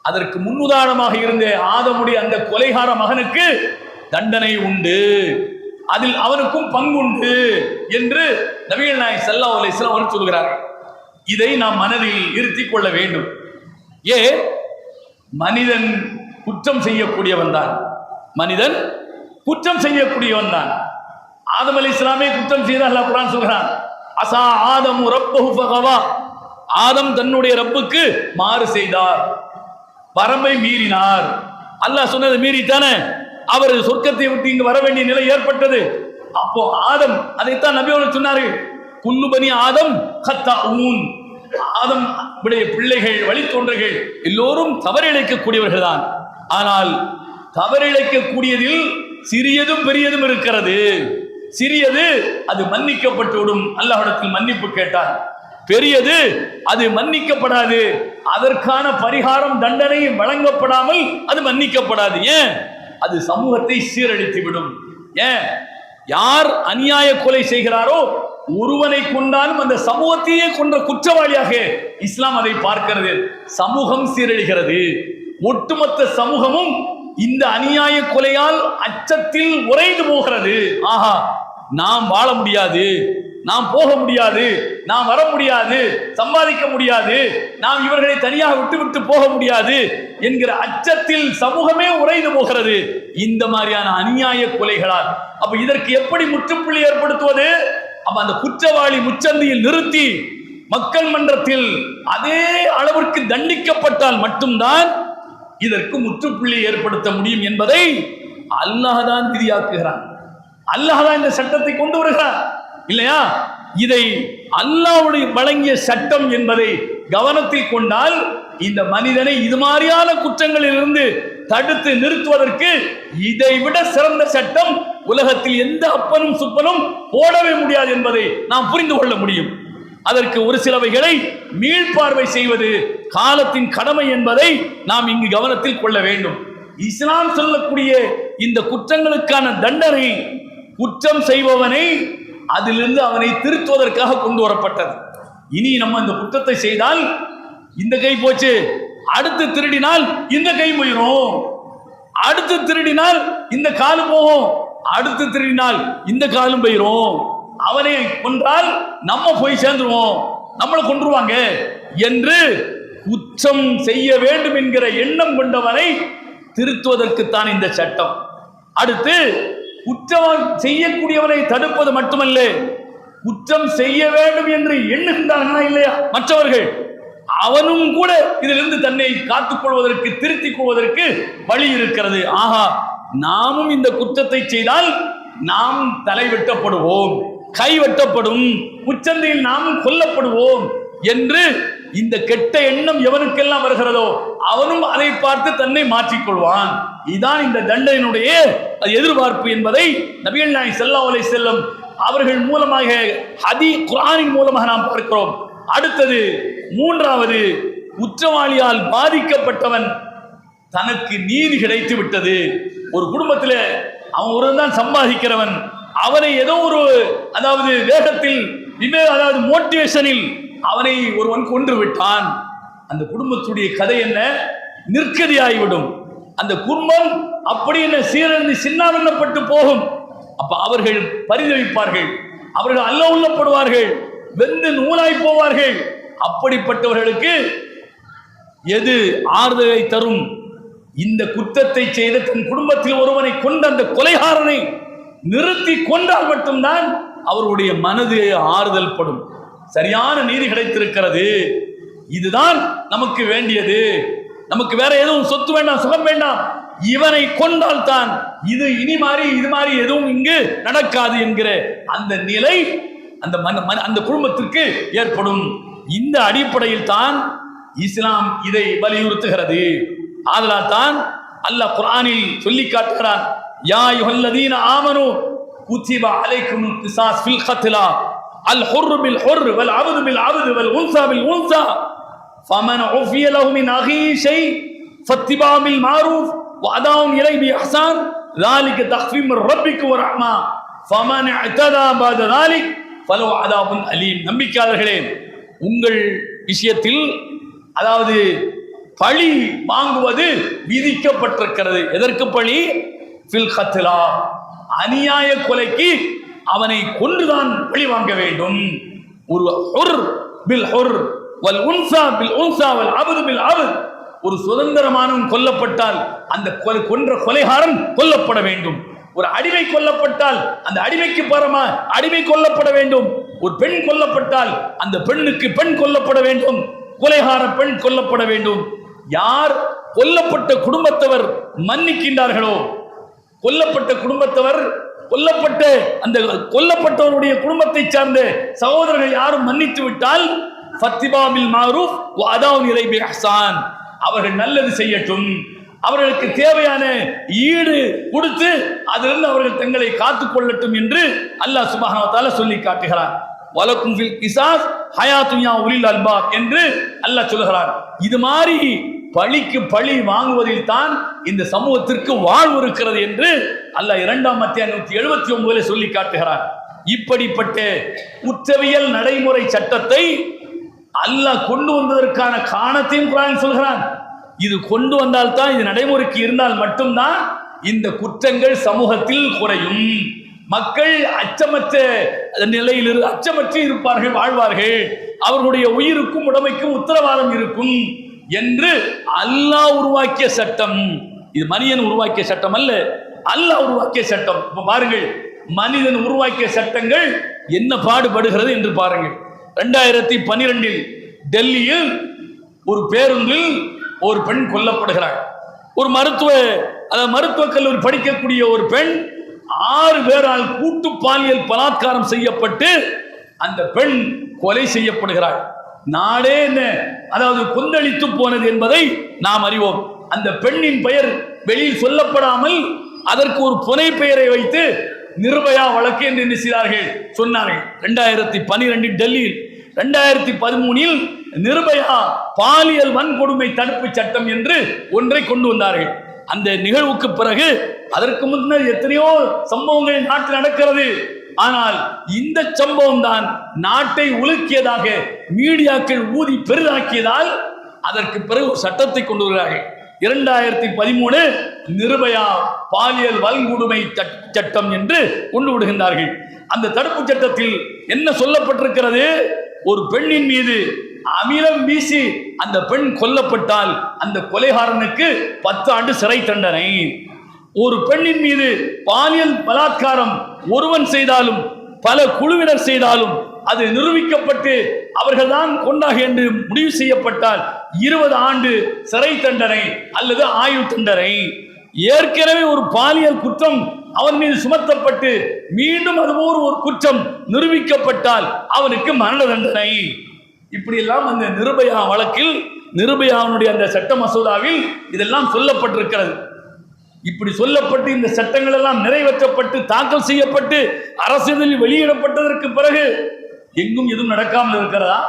அதற்கு முன்னுதாரணமாக இருந்த ஆதமுடைய அந்த கொலைகார மகனுக்கு தண்டனை உண்டு, அதில் அவனுக்கும் பங்குண்டு என்று நபிகள் நாயகம் ஸல்லல்லாஹு அலைஹி வஸல்லம் அவர்கள் சொல்கிறார்கள். இதை நாம் மனதில் இருத்திக் கொள்ள வேண்டும். மனிதன் குற்றம் செய்யக்கூடியவன் தான், மனிதன் குற்றம் செய்யக்கூடியவன் தான். ஆதம் அலைஹிஸ்ஸலாமே குற்றம் செய்த அல்லாஹ் குர்ஆன் சொல்கிறான், அஸா ஆதமு ரப்பஹு ஃபகவா, ஆதம் தன்னுடைய ரப்புக்கு மாறு செய்தார், வரம்பை மீறினார். அல்லாஹ் சொன்னதை மீறித்தானே அவர் சொர்க்கத்தை விட்டு இங்கு வர வேண்டிய நிலை ஏற்பட்டது. அப்போ ஆதம், அதைத்தான் நபி அவர்கள் சொன்னார்கள், குல்லு பனி ஆதம் கத்தாஊன், ஆதம் உடைய பிள்ளைகள் வழித்தோன்றர்கள் எல்லோரும் தவறிழைக்கக்கூடியவர்கள் தான். ஆனால் தவறிழைக்கக்கூடியதில் சிறியதும் பெரியதும் இருக்கிறது. சிறியது அது மன்னிக்கப்பட்டுவிடும், அல்லாஹ்விடத்தில் மன்னிப்பு கேட்டார். பெரியது அது மன்னிக்கப்படாது, அதற்கான பரிகாரம் தண்டனை வழங்கப்படாமல் அது மன்னிக்கப்படாது. ஏன்? அது சமூகத்தை சீரழித்து விடும். ஏன்? யார் அநியாய கொலை செய்கிறாரோ ஒருவனை கொண்டாலும் அந்த சமூகத்தையே கொன்ற குற்றவாளியாக இஸ்லாம் அதை பார்க்கிறது. சமூகம் சீரழிகிறது, ஒட்டுமொத்த சமூகமும் இந்த அநியாய கொலையால் அச்சத்தில் உறைந்து போகிறது. ஆஹா, நாம் வாழ முடியாது, நாம் போக முடியாது, நாம் வர முடியாது, சம்பாதிக்க முடியாது, நாம் இவர்களை தனியாக விட்டு போக முடியாது என்கிற அச்சத்தில் சமூகமே உறைந்து போகிறது இந்த மாதிரியான அநியாய கொலைகளால். அப்ப இதற்கு எப்படி முற்றுப்புள்ளி ஏற்படுத்துவது? அப்ப அந்த குற்றவாளி முச்சந்தியில் நிறுத்தி மக்கள் மன்றத்தில் அதே அளவிற்கு தண்டிக்கப்பட்டால் மட்டும்தான் இதற்கு முற்றுப்புள்ளி ஏற்படுத்த முடியும் என்பதை அல்லாஹ் தான் விதியாக்குகிறான். அல்லாஹ் தான் இந்த சட்டத்தை கொண்டு வருகிறான், இல்லையா? இதை அல்லாஹ்வுடைய வழங்கிய சட்டம் என்பதை கவனத்தில் கொண்டால் இந்த மனிதனை இது மாதிரியான குற்றங்களில் இருந்து தடுத்து நிறுத்துவதற்கு இதைவிட சிறந்த சட்டம் உலகத்தில் எந்த அப்பனும் சுப்பனும் போடவே முடியாது என்பதை நாம் புரிந்து கொள்ள முடியும். அதற்கு ஒரு சிலவைகளை மீள்பார்வை செய்வது காலத்தின் கடமை என்பதை நாம் இங்கு கவனத்தில் கொள்ள வேண்டும். இஸ்லாம் சொல்லக்கூடிய இந்த குற்றங்களுக்கான தண்டனை குற்றம் செய்பவனை அதிலிருந்து அவனை திருத்துவதற்காக கொண்டு வரப்பட்டது. இனி நம்ம இந்த குற்றத்தை செய்தால் இந்த கை போச்சு, அடுத்து திருடினால் இந்த கை போயிடும், அடுத்து திருடினால் இந்த காலு போகும், அடுத்து திருடினால் இந்த காலும் போயிடும், அவனை கொன்றால் நம்ம போய் சேர்ந்துருவோம், நம்மளை கொன்றுவாங்க என்று குற்றம் செய்ய வேண்டும் என்கிற எண்ணம் கொண்டவனை திருத்துவதற்குத்தான் இந்த சட்டம். அடுத்து குற்றம் செய்யக்கூடியவனை தடுப்பது மட்டுமல்ல, குற்றம் செய்ய வேண்டும் என்று எண்ணுகின்றார்களா இல்லையா மற்றவர்கள், அவனும் கூட இதிலிருந்து தன்னை காத்துக் கொள்வதற்கு, திருத்திக் கொள்வதற்கு வழி இருக்கிறது. ஆஹா, நாமும் இந்த குற்றத்தை செய்தால் நாம் தலை வெட்டப்படுவோம், கை வெட்டப்படும், உச்சந்தையில் நாமும் கொல்லப்படுவோம் என்று இந்த கெட்ட எண்ணம் எவனுக்கெல்லாம் வருகிறதோ அவனும் அதை பார்த்து தன்னை மாற்றிக்கொள்வான். இதுதான் இந்த தண்டனையினுடைய எதிர்பார்ப்பு என்பதை நபிகள் நாயகம் ஸல்லல்லாஹு அலைஹி வஸல்லம் அவர்கள் மூலமாக, குர்ஆனின் மூலமாக நாம் பார்க்கிறோம். அடுத்தது மூன்றாவது, குற்றவாளியால் பாதிக்கப்பட்டவன் தனக்கு நீதி கிடைத்து விட்டது. ஒரு குடும்பத்தில் அவன் ஒருவன் தான் சம்பாதிக்கிறவன், அவனை ஏதோ ஒரு வேகத்தில் மோட்டிவேஷனில் அவனை ஒருவன் கொன்று விட்டான். அந்த குடும்பத்துடைய கதை என்ன? நிற்கதியாகிவிடும். அந்த குடும்பம் அப்படி என்ன சீரழிந்து சின்னாபின்னப்பட்டு போகும். அப்ப அவர்கள் பரிதவிப்பார்கள், அவர்கள் அல்ல உள்ளப்படுவார்கள், வெந்து நூலாய் போவார்கள். அப்படிப்பட்டவர்களுக்கு எது ஆறுதலை தரும்? இந்த குற்றத்தை செய்த தன் குடும்பத்தில் ஒருவனை கொண்ட அந்த கொலைகாரனை நிறுத்தி கொண்டால் மட்டும்தான் அவருடைய மனது ஆறுதல் படும். சரியான நீதி கிடைத்திருக்கிறது, இதுதான் நமக்கு வேண்டியது, நமக்கு வேற எதுவும் சொத்து வேண்டாம், சுகம் வேண்டாம், இவனை கொண்டால் தான் இது இது மாதிரி எதுவும் இங்கு நடக்காது என்கிற அந்த நிலை அந்த குடும்பத்திற்கு ஏற்படும். இந்த அடிப்படையில் தான் இஸ்லாம் இதை வலியுறுத்துகிறது. ஆதலால் தான் அல்லாஹ் குர்ஆனில் சொல்லி காட்டுகிறான், யா அய்யுஹல்லதீன ஆமனூ குதிப அலைக்குமுல் கிஸாஸ் ஃபில் கத்லா அல் ஹுர் பில் ஹுர் வல் அப்து பில் அப்து வல் உன்ஸா பில் உன்ஸா ஃபமன் உஃபிய லஹு மின் அஹீ ஷை ஃபத்திபாஉ பில் மஅரூஃப் வ அதாஉன் இலைஹி பி இஹ்சான் ذلك تخفيف من ربك ورحمة فمن اعتدى بعد ذلك فله عذاب أليم. நம்பிக்கையாளர்களே, உங்கள் விஷயத்தில் பழி வாங்குவது விதிக்கப்பட்டிருக்கிறது. எதற்கு பழி? ஃபில் கத்லா, அநியாய கொலைக்கு அவனை கொன்றுதான் பழி வாங்க வேண்டும். ஒரு ஹுர் பில் ஹுர் வல் உன்ஸா பில் உன்ஸா வல் அப்து பில் அப்து, ஒரு சுதந்திரமானவன் கொல்லப்பட்டால் அந்த கொன்ற கொலைகாரன் கொல்லப்பட வேண்டும். ஒரு அடிமை கொல்லப்பட்டால் அந்த அடிமைக்கு பரமா அடிமை கொல்லப்பட வேண்டும். ஒரு பெண் கொல்லப்பட்டால் அந்த பெண்ணுக்கு பெண் கொல்லப்பட வேண்டும், கொலைகார பெண் கொல்லப்பட வேண்டும். யார் கொல்லப்பட்ட குடும்பத்தவர் மன்னிக்கின்றார்களோ, கொல்லப்பட்ட குடும்பத்தவர் அந்த கொல்லப்பட்டவருடைய குடும்பத்தை சார்ந்த சகோதரர்கள் யாரும் மன்னித்து விட்டால் ஃபத்திபா பில் மஅரூஃப் வ அதாஉன் இலைஹி பி இஹ்சான், அவர்கள் நல்லது செய்யட்டும், அவர்களுக்கு தேவையான ஈடு கொடுத்து அதிலிருந்து அவர்கள் தங்களை காத்துக் கொள்ளட்டும் என்று அல்லாஹ் சுப்ஹானஹு வ தஆலா சொல்லி காட்டுகிறார். வலக்கும் ஃபில் கிஸாஸ் ஹயாத்துன் யா உலில் அல்பாப் என்று அல்லாஹ் சொல்கிறார். இது மாதிரி பழிக்கு பழி வாங்குவதில் தான் இந்த சமூகத்திற்கு வாழ்வு இருக்கிறது என்று அல்லாஹ் 2ஆம் அத்தியாயம் 179 சொல்லி காட்டுகிறார். இப்படிப்பட்ட குற்றவியல் நடைமுறை சட்டத்தை அல்லாஹ் கொண்டு வந்ததற்கான காரணத்தையும் குர்ஆன் சொல்கிறான். இது கொண்டு வந்தால் தான், இது நடைமுறைக்கு இருந்தால் மட்டும்தான் இந்த குற்றங்கள் சமூகத்தில் குறையும். மக்கள் அச்சமற்ற நிலையில் அச்சமற்று இருப்பார்கள், வாழ்வார்கள், அவர்களுடைய உயிருக்கும் உடமைக்கும் உத்தரவாதம் இருக்கும் என்று அல்லாஹ் உருவாக்கிய சட்டம். இது மனிதன் உருவாக்கிய சட்டம் அல்ல, அல்லாஹ் உருவாக்கிய சட்டம். இப்ப பாருங்கள், மனிதன் உருவாக்கிய சட்டங்கள் என்ன பாடுபடுகிறது என்று பாருங்கள். 2012 டெல்லியில் ஒரு பேருந்தில் ஒரு பெண் கொல்லப்படுகிறார். ஒரு மருத்துவ கல்லூரி படிக்கக்கூடிய ஒரு பெண் 6 பேரால் கூட்டு பாலியல் பலாத்காரம் செய்யப்பட்டு அந்த பெண் கொலை செய்யப்படுகிறார். நாடே கொந்தளித்து போனது என்பதை நாம் அறிவோம். அந்த பெண்ணின் பெயர் வெளியில் சொல்லப்படாமல் அதற்கு ஒரு புனை பெயரை வைத்து நிர்பயா வழக்கு என்று என்ன செய்தார்கள், சொன்னார்கள். 2012 டெல்லியில். 2013 நிர்பயா பாலியல் வன்கொடுமை தடுப்பு சட்டம் என்று ஒன்றை கொண்டு வந்தார்கள். அந்த நிகழ்வுக்கு பிறகு அதற்கு முன்னர் எத்தனையோ சம்பவங்கள் நாட்டில் நடக்கிறது. ஆனால் இந்த சம்பவம் தான் நாட்டை உலுக்கியதாக மீடியாக்கள் ஊதி பெரிதாக்கியதால் அதற்கு பிறகு சட்டத்தை கொண்டு வருகிறார்கள். 2013 நிர்பயா பாலியல் வன்கொடுமை சட்டம் என்று கொண்டு விடுகின்றார்கள். அந்த தடுப்பு சட்டத்தில் என்ன சொல்லப்பட்டிருக்கிறது? ஒரு பெண்ணின் மீது அமிலம் வீசி அந்த பெண் கொல்லப்பட்டால் அந்த கொலைகாரனுக்கு 10 ஆண்டு சிறை தண்டனை. ஒரு பெண்ணின் மீது பாலியல் பலாத்காரம் ஒருவன் செய்தாலும் பல குழுவினர் செய்தாலும் அது நிரூபிக்கப்பட்டு அவர்கள்தான் கொண்டாக என்று முடிவு செய்யப்பட்டால் 20 ஆண்டு சிறை தண்டனை அல்லது ஆயுள் தண்டனை. ஏற்கனவே ஒரு பாலியல் குற்றம் அவன் மீது சுமத்தப்பட்டு மீண்டும் அதுபோல் ஒரு குற்றம் நிரூபிக்கப்பட்டால் அவனுக்கு மரண தண்டனை. இப்படி எல்லாம் அந்த நிர்பயா வழக்கில், நிர்பயாவுடைய அந்த சட்ட மசோதாவில் இதெல்லாம் சொல்லப்பட்டிருக்கிறது. இப்படி சொல்லப்பட்டு இந்த சட்டங்கள் எல்லாம் நிறைவேற்றப்பட்டு தாக்கல் செய்யப்பட்டு அரசியலில் வெளியிடப்பட்டதற்கு பிறகு எங்கும் எதுவும் நடக்காமல் இருக்கிறதா?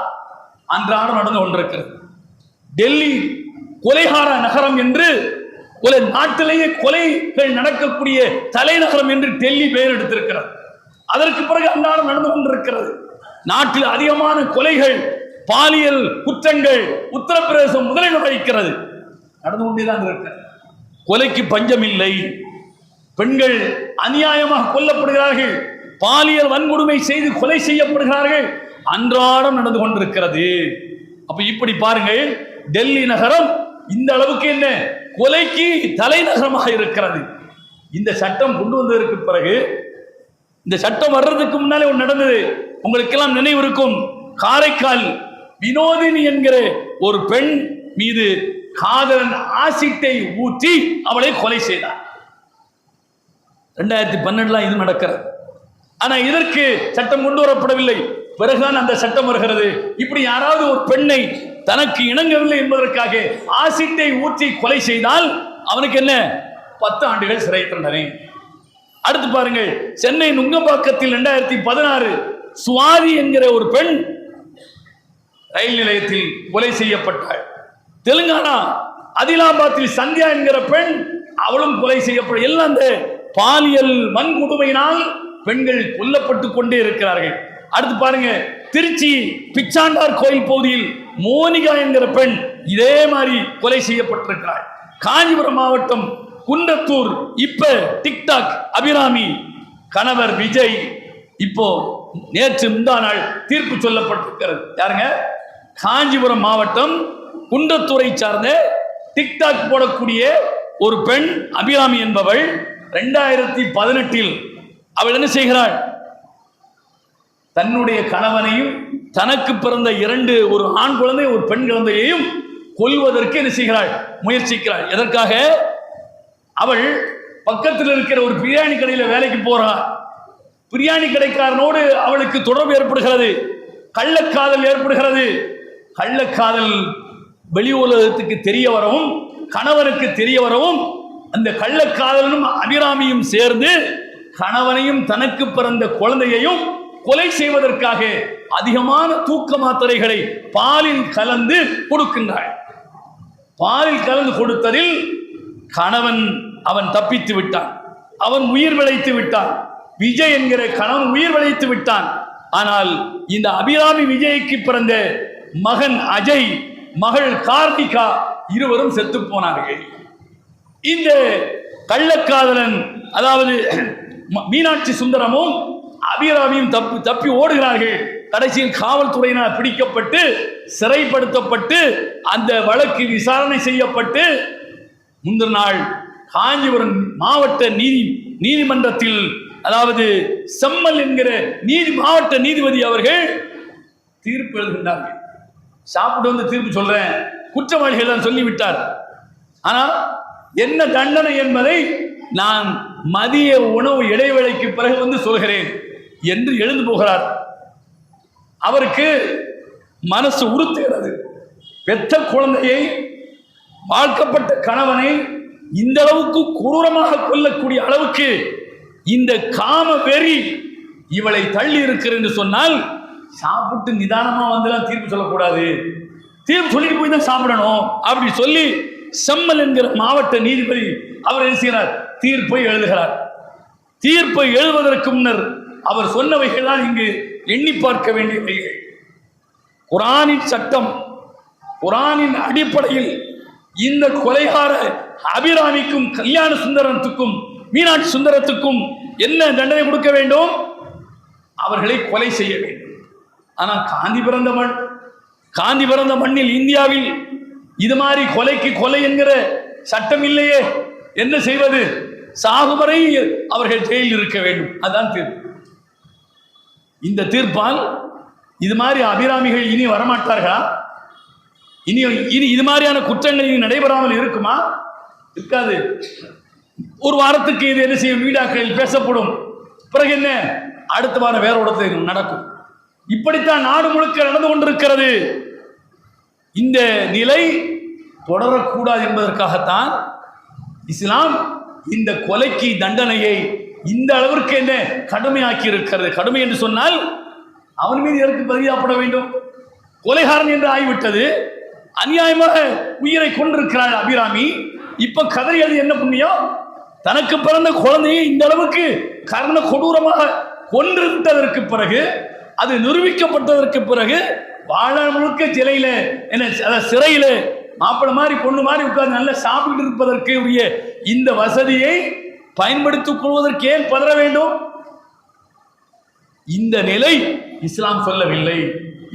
அன்றாடம் நடந்து கொண்டிருக்கிறது. டெல்லி கொலைகார நகரம் என்று நாட்டிலேயே கொலைகள் நடக்கக்கூடிய தலைநகரம் என்று டெல்லி பெயர் எடுத்திருக்கிறது. அதற்கு பிறகு அன்றாடம் நடந்து கொண்டிருக்கிறது. நாட்டில் அதிகமான கொலைகள், பாலியல் குற்றங்கள் உத்தரப்பிரதேசம் முதலில் வகிக்கிறது. நடந்து கொண்டேதான் இருக்கிறது. கொலைக்கு பஞ்சம் இல்லை. பெண்கள் அநியாயமாக கொல்லப்படுகிறார்கள், பாலியல் வன்கொடுமை செய்து கொலை செய்யப்படுகிறார்கள், அன்றாடம் நடந்து கொண்டிருக்கிறது. அப்ப இப்படி பாருங்கள், டெல்லி நகரம் இந்த அளவுக்கு என்ன கொலைக்கு தலைநகரமாக இருக்கிறது. இந்த சட்டம் கொண்டு வந்ததற்கு பிறகு, இந்த சட்டம் வர்றதுக்கு முன்னாலே ஒன்று நடந்தது, உங்களுக்கெல்லாம் நினைவு இருக்கும். காரைக்கால் வினோதினி என்கிற ஒரு பெண் மீது காதலன் ஆசிட்டை ஊற்றி அவளை கொலை செய்தார். 2012 இது நடக்கிறது. ஆனா இதற்கு சட்டம் கொண்டு வரப்படவில்லை. பிறகுதான் அந்த சட்டம் வருகிறது. இப்படி யாராவது ஒரு பெண்ணை தனக்கு இணங்கவில்லை என்பதற்காக ஆசிட்டை ஊற்றி கொலை செய்தால் அவனுக்கு என்ன 10 ஆண்டுகள் சிறை தண்டனை. அடுத்து பாருங்கள், சென்னை நுங்கம்பாக்கத்தில் 2016 சுவாதி என்கிற ஒரு பெண் ரயில் நிலையத்தில் கொலை செய்யப்பட்டாள். தெலுங்கானா அதிலாபாத்தில் சந்தியா என்கிற பெண், அவளும் கொலை செய்யப்பட. எல்லாம் அந்த பாலியல் வன்கொடுமையினால் பெண்கள் கொல்லப்பட்டு கொண்டே இருக்கிறார்கள். அடுத்து பாருங்க, திருச்சி பிச்சாண்டார் கோயில் பகுதியில் மோனிகா என்கிற பெண் இதே மாதிரி கொலை செய்யப்பட்டிருக்கிறாள். காஞ்சிபுரம் மாவட்டம் குன்றத்தூர் இப்ப டிக்டாக் அபிராமி கணவர் விஜய் இப்போ நேற்று முந்தா நாள் தீர்ப்பு சொல்லப்பட்டிருக்கிறது. யாருங்க? காஞ்சிபுரம் மாவட்டம் குன்றத்தூரை சார்ந்த டிக்டாக் போடக்கூடிய ஒரு பெண் அபிராமி என்பவள் 2018 அவள் என்ன செய்கிறாள்? தன்னுடைய கணவனையும் தனக்கு பிறந்த 2 ஒரு ஆண் குழந்தை ஒரு பெண் குழந்தையையும் கொல்வதற்கு என்ன செய்கிறாள்? முயற்சிக்கிறாள். எதற்காக? அவள் பக்கத்தில் இருக்கிற ஒரு பிரியாணி கடையில் வேலைக்கு போறாள். பிரியாணி கடைக்காரனோடு அவளுக்கு தொடர்பு ஏற்படுகிறது, கள்ளக்காதல் ஏற்படுகிறது. கள்ளக்காதல் வெளி உலகத்துக்கு தெரிய வரவும், கணவனுக்கு தெரிய வரவும், அந்த கள்ளக்காதலனும் அபிராமியும் சேர்ந்து கணவனையும் தனக்கு பிறந்த குழந்தையையும் கொலை செய்வதற்காக அதிகமான தூக்க மாத்திரைகளை பாலில் கலந்து கொடுக்கின்றாள். பாலில் கலந்து கொடுத்ததில் கணவன் அவன் தப்பித்து விட்டான், அவன் உயிர் பிழைத்து விட்டான். விஜய் என்கிற கணவன் உயிர் பிழைத்து விட்டான். ஆனால் இந்த அபிராமி விஜய்க்கு பிறந்த மகன் அஜய், மகள் கார்த்திகா இருவரும் செத்து போனார்கள். இந்த கள்ளக்காதலன் அதாவது மீனாட்சி சுந்தரமும் அபிராமியும் தப்பி ஓடுகிறார்கள். கடைசியில் காவல்துறையினர் பிடிக்கப்பட்டு சிறைப்படுத்தப்பட்டு அந்த வழக்கு விசாரணை செய்யப்பட்டு முந்தின நாள் காஞ்சிபுரம் மாவட்ட நீதிமன்றத்தில் அதாவது செம்மல் என்கிற மாவட்ட நீதிபதி அவர்கள் தீர்ப்பு எழுதுகின்றார்கள். சாப்பிட்டு வந்து தீர்ப்பு சொல்றேன், குற்றவாளிகள் தான் சொல்லிவிட்டார், ஆனால் என்ன தண்டனை என்பதை நான் மதிய உணவு இடைவேளைக்கு பிறகு வந்து சொல்கிறேன் என்று எழுந்து போகிறார். அவருக்கு மனசு உறுத்துகிறது. பெற்ற குழந்தையை, வாழ்க்கப்பட்ட கணவனை இந்த அளவுக்கு கொடூரமாக கொல்லக்கூடிய அளவுக்கு இந்த காம வெறி இவளை தள்ளி இருக்கிறது என்று சொன்னால், சாப்பிட்டு நிதானமா வந்துலாம் தீர்ப்பு சொல்லக்கூடாது, தீர்ப்பு சொல்லிட்டு போய் தான் சாப்பிடணும் அப்படி சொல்லி செம்மல் என்கிற மாவட்ட நீதிபதி அவர் என்ன செய்கிறார்? தீர்ப்பை எழுதுகிறார். தீர்ப்பை எழுதுவதற்கு முன்னர் அவர் சொன்னவைகள் தான் இங்கு எண்ணி பார்க்க வேண்டியவைகள். குர்ஆனின் சட்டம், குர்ஆனின் அடிப்படையில் இந்த கொலைகார அபிராமிக்கும் கல்யாண சுந்தரத்துக்கும் மீனாட்சி சுந்தரத்துக்கும் என்ன தண்டனை கொடுக்க வேண்டும்? அவர்களை கொலை செய்ய வேண்டும். ஆனால் காந்தி பிறந்த மண்ணில், இந்தியாவில் இது மாதிரி கொலைக்கு கொலை என்கிற சட்டம் இல்லையே. என்ன செய்வது? சாகுவரை அவர்கள் ஜெயிலில் இருக்க வேண்டும். அதுதான் தீர்ப்பு. இந்த தீர்ப்பால் இது மாதிரி அபிராமிகள் இனி வரமாட்டார்களா? இனி இனி இது மாதிரியான குற்றங்கள் இனி நடைபெறாமல் இருக்குமா? இருக்காது. ஒரு வாரத்துக்கு இது என்ன செய்யும்? மீடியாக்களில் பேசப்படும். பிறகு என்ன? அடுத்த வாரம் வேற இடத்துல நடக்கும். இப்படித்தான் நாடு முழுக்க நடந்து கொண்டிருக்கிறது. இந்த நிலை தொடரக்கூடாது என்பதற்காகத்தான் இஸ்லாம் இந்த கொலைக்கு தண்டனையை இந்த அளவிற்கு என்ன கடுமையாக்கி இருக்கிறது. கடுமை என்று சொன்னால் அவன் மீது எதற்கு பதிலாப்பட வேண்டும்? கொலைகாரன் என்று ஆகிவிட்டது. அநியாயமாக உயிரை கொண்டிருக்கிறாள் அபிராமி. இப்ப கதறியது என்ன புண்ணியம்? தனக்கு பிறந்த குழந்தையை இந்த அளவுக்கு கர்ண கொடூரமாக கொன்று விட்டதற்கு பிறகு, அது நிரூபிக்கப்பட்டதற்கு பிறகு, வாழ முழுக்க சிலையில என்ன சிறையில மாப்பிள்ளை மாதிரி பொண்ணு மாதிரி உட்கார்ந்து நல்லா சாப்பிட்டு இருப்பதற்கு உரிய இந்த வசதியை பயன்படுத்திக் கொள்வதற்கு ஏன் பதற வேண்டும்? இந்த நிலை இஸ்லாம் சொல்லவில்லை.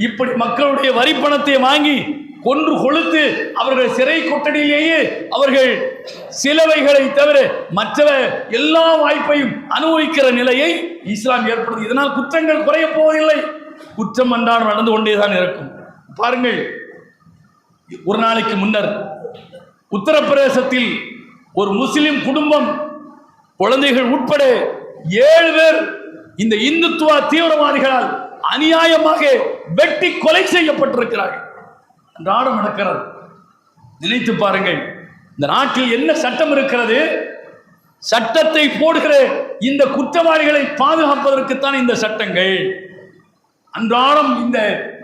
இப்படி மக்களுடைய வரி பணத்தை வாங்கி கொன்று கொளுத்து அவர்கள் சிறை கொட்டடியிலேயே அவர்கள் சிலவைகளை தவிர மற்ற எல்லா வாய்ப்பையும் அனுபவிக்கிற நிலையை இஸ்லாம் ஏற்படுத்தி, இதனால் குற்றங்கள் குறைய போவதில்லை. குற்றம் அன்றாடம் நடந்து கொண்டேதான் இருக்கும். பாருங்கள், ஒரு நாளைக்கு முன்னர் உத்தரப்பிரதேசத்தில் ஒரு முஸ்லிம் குடும்பம் குழந்தைகள் உட்பட 7 பேர் இந்த இந்துத்துவ தீவிரவாதிகளால் அநியாயமாக வெட்டி கொலை செய்யப்பட்டிருக்கிறார்கள். அன்றாடம் நடக்கிறது. நினைத்து பாருங்கள், இந்த நாட்டில் என்ன சட்டம் இருக்கிறது? சட்டத்தை போடுகிற இந்த குற்றவாளிகளை பாதுகாப்பதற்குத்தான் இந்த சட்டங்கள். அன்றாடம் இந்த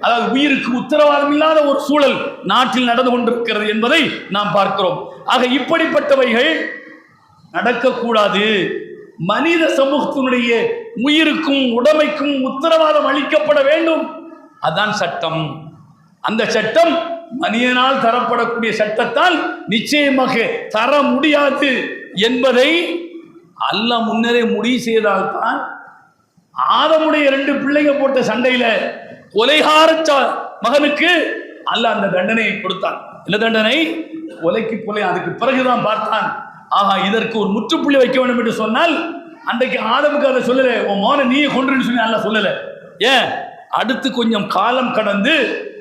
அதாவது உயிருக்கு உத்தரவாதம் இல்லாத ஒரு சூழல் நாட்டில் நடந்து கொண்டிருக்கிறது என்பதை நாம் பார்க்கிறோம். ஆக இப்படிப்பட்டவைகள் நடக்கக்கூடாது. மனித சமூகத்தினுடைய உயிருக்கும் உடைமைக்கும் உத்தரவாதம் அளிக்கப்பட வேண்டும். அதான் சட்டம். அந்த சட்டம் மனிதனால் தரப்படக்கூடிய சட்டத்தால் நிச்சயமாக தர முடியாது என்பதை அல்லாஹ் முன்னரே முடிவு செய்தால்தான் ஆதமுடைய 2 பிள்ளைங்க போட்ட சண்டையில கொலைகார மகனுக்கு அல்லாஹ் அந்த தண்டனையை கொடுத்தான். என்ன தண்டனை? கொலைக்கு கொலை. அதுக்கு பிறகுதான் பார்த்தான், ஆஹா இதற்கு ஒரு முற்றுப்புள்ளி வைக்க வேண்டும் என்று சொன்னால், அன்றைக்கு ஆதமுக்கு அதை சொல்லல, உன் மோனை நீயே கொன்றுன்னு சொல்லி அல்லாஹ் சொல்லல. ஏன்? அடுத்து கொஞ்சம் காலம் கடந்து